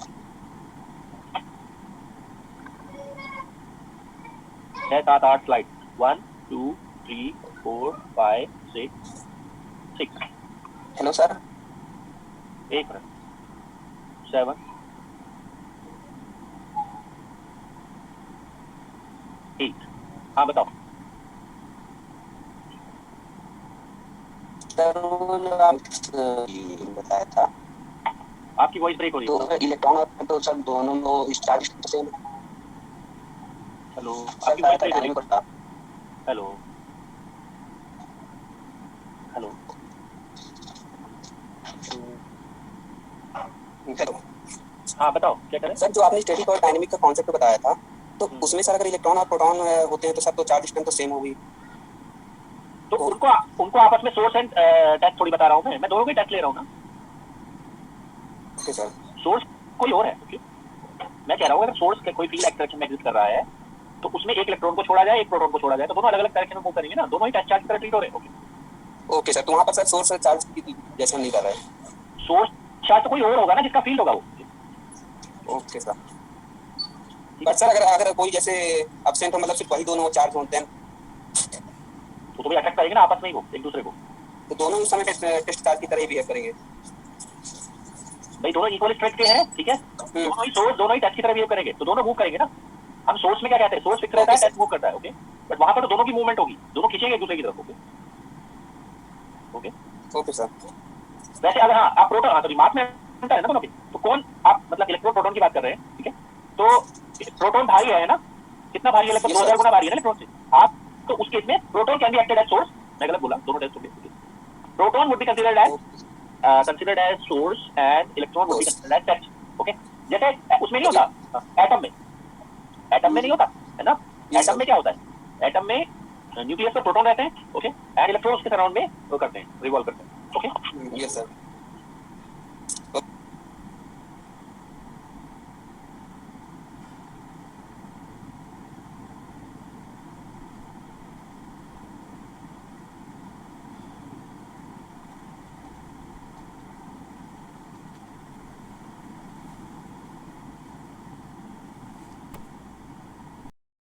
6 7 8 स्लाइड, 1 2 3 4 5 6 6। हेलो सर, एक मिनट, 7 8। हाँ बताओ। सर वो जो आप बताया था, आपकी वॉइस ब्रेक हो रही है। तो इलेक्ट्रॉन और तो सर दोनों में चार्ज सेम। हेलो, आपकी वॉइस ब्रेक हो रही है। हेलो हेलो हेलो, हाँ बताओ क्या करें। सर जो आपने स्टैटिक और डायनामिक का कॉन्सेप्ट बताया था, तो उसमें सर अगर इलेक्ट्रॉन और प्रोटॉन होते हैं तो सर तो चार्ज स्ट्रेंथ तो सेम होगी। तो उनको आपस में सोर्स एंड टेस्ट थोड़ी बता रहा हूँ मैं दोनों के टेस्ट ले रहा हूँ ना। ओके सर, सोर्स कोई और है, ओके। मैं कह रहा हूँ अगर सोर्स के कोई फील्ड एक्सट्रैक्शन में एग्जिस्ट कर रहा है तो उसमें एक इलेक्ट्रॉन को छोड़ा जाए, एक प्रोटॉन को छोड़ा जाए, तो दोनों अलग अलग डायरेक्शन में मूव करेंगे ना, दोनों ही टेस्ट चार्ज की तरह ट्रीट हो रहे हैं, ओके। ओके सर, तो वहाँ पर सर सोर्स चार्ज की जैसे नहीं कर रहा है। सोर्स चार्ज तो कोई और होगा ना जिसका फील्ड होगा वो, ओके सर। बट सर अगर कोई जैसे एब्सेंट हो, मतलब सिर्फ वही दोनों चार्ज होते हैं, तो भी अटैक करेंगे ना आपस में ही वो एक दूसरे को, तो दोनों उस समय टेस्ट चार्ज की तरह ही बिहेव करेंगे। भाई दोनों इक्वल स्ट्रेंथ के हैं, ठीक है, दोनों ही सोर्स दोनों ही टेस्ट की तरह बिहेव करेंगे, तो दोनों मूव करेंगे ना। हम सोर्स में क्या कहते हैं, सोर्स फिक्स रहता है, टेस्ट मूव करता है, ओके। बट वहां पर तो दोनों की मूवमेंट होगी, दोनों खींचेंगे एक दूसरे की तरफ, ओके ओके ओके सर। वैसे अगर हाँ आप प्रोटॉन, तो दिमाग में है ना दोनों के, तो कौन आप मतलब इलेक्ट्रॉन प्रोटॉन की बात कर रहे हैं, ठीक है, तो प्रोटॉन भारी है ना, कितना भारी है, लगभग 2000 गुना भारी है ना इलेक्ट्रॉन से। आप तो उस केस में proton can be acted as source, मैं गलत बोला, दोनों टेस्ट होंगे। Proton would be considered as source and electron would be considered as test, okay. जैसे उसमें नहीं होता एटम में नहीं होता है ना, एटम में क्या होता है, एटम में न्यूक्लियस पर प्रोटॉन रहते हैं, ओके, एंड इलेक्ट्रॉन उसके सराउंड में वो करते हैं, रिवॉल्व करते हैं, ओके। Yes sir.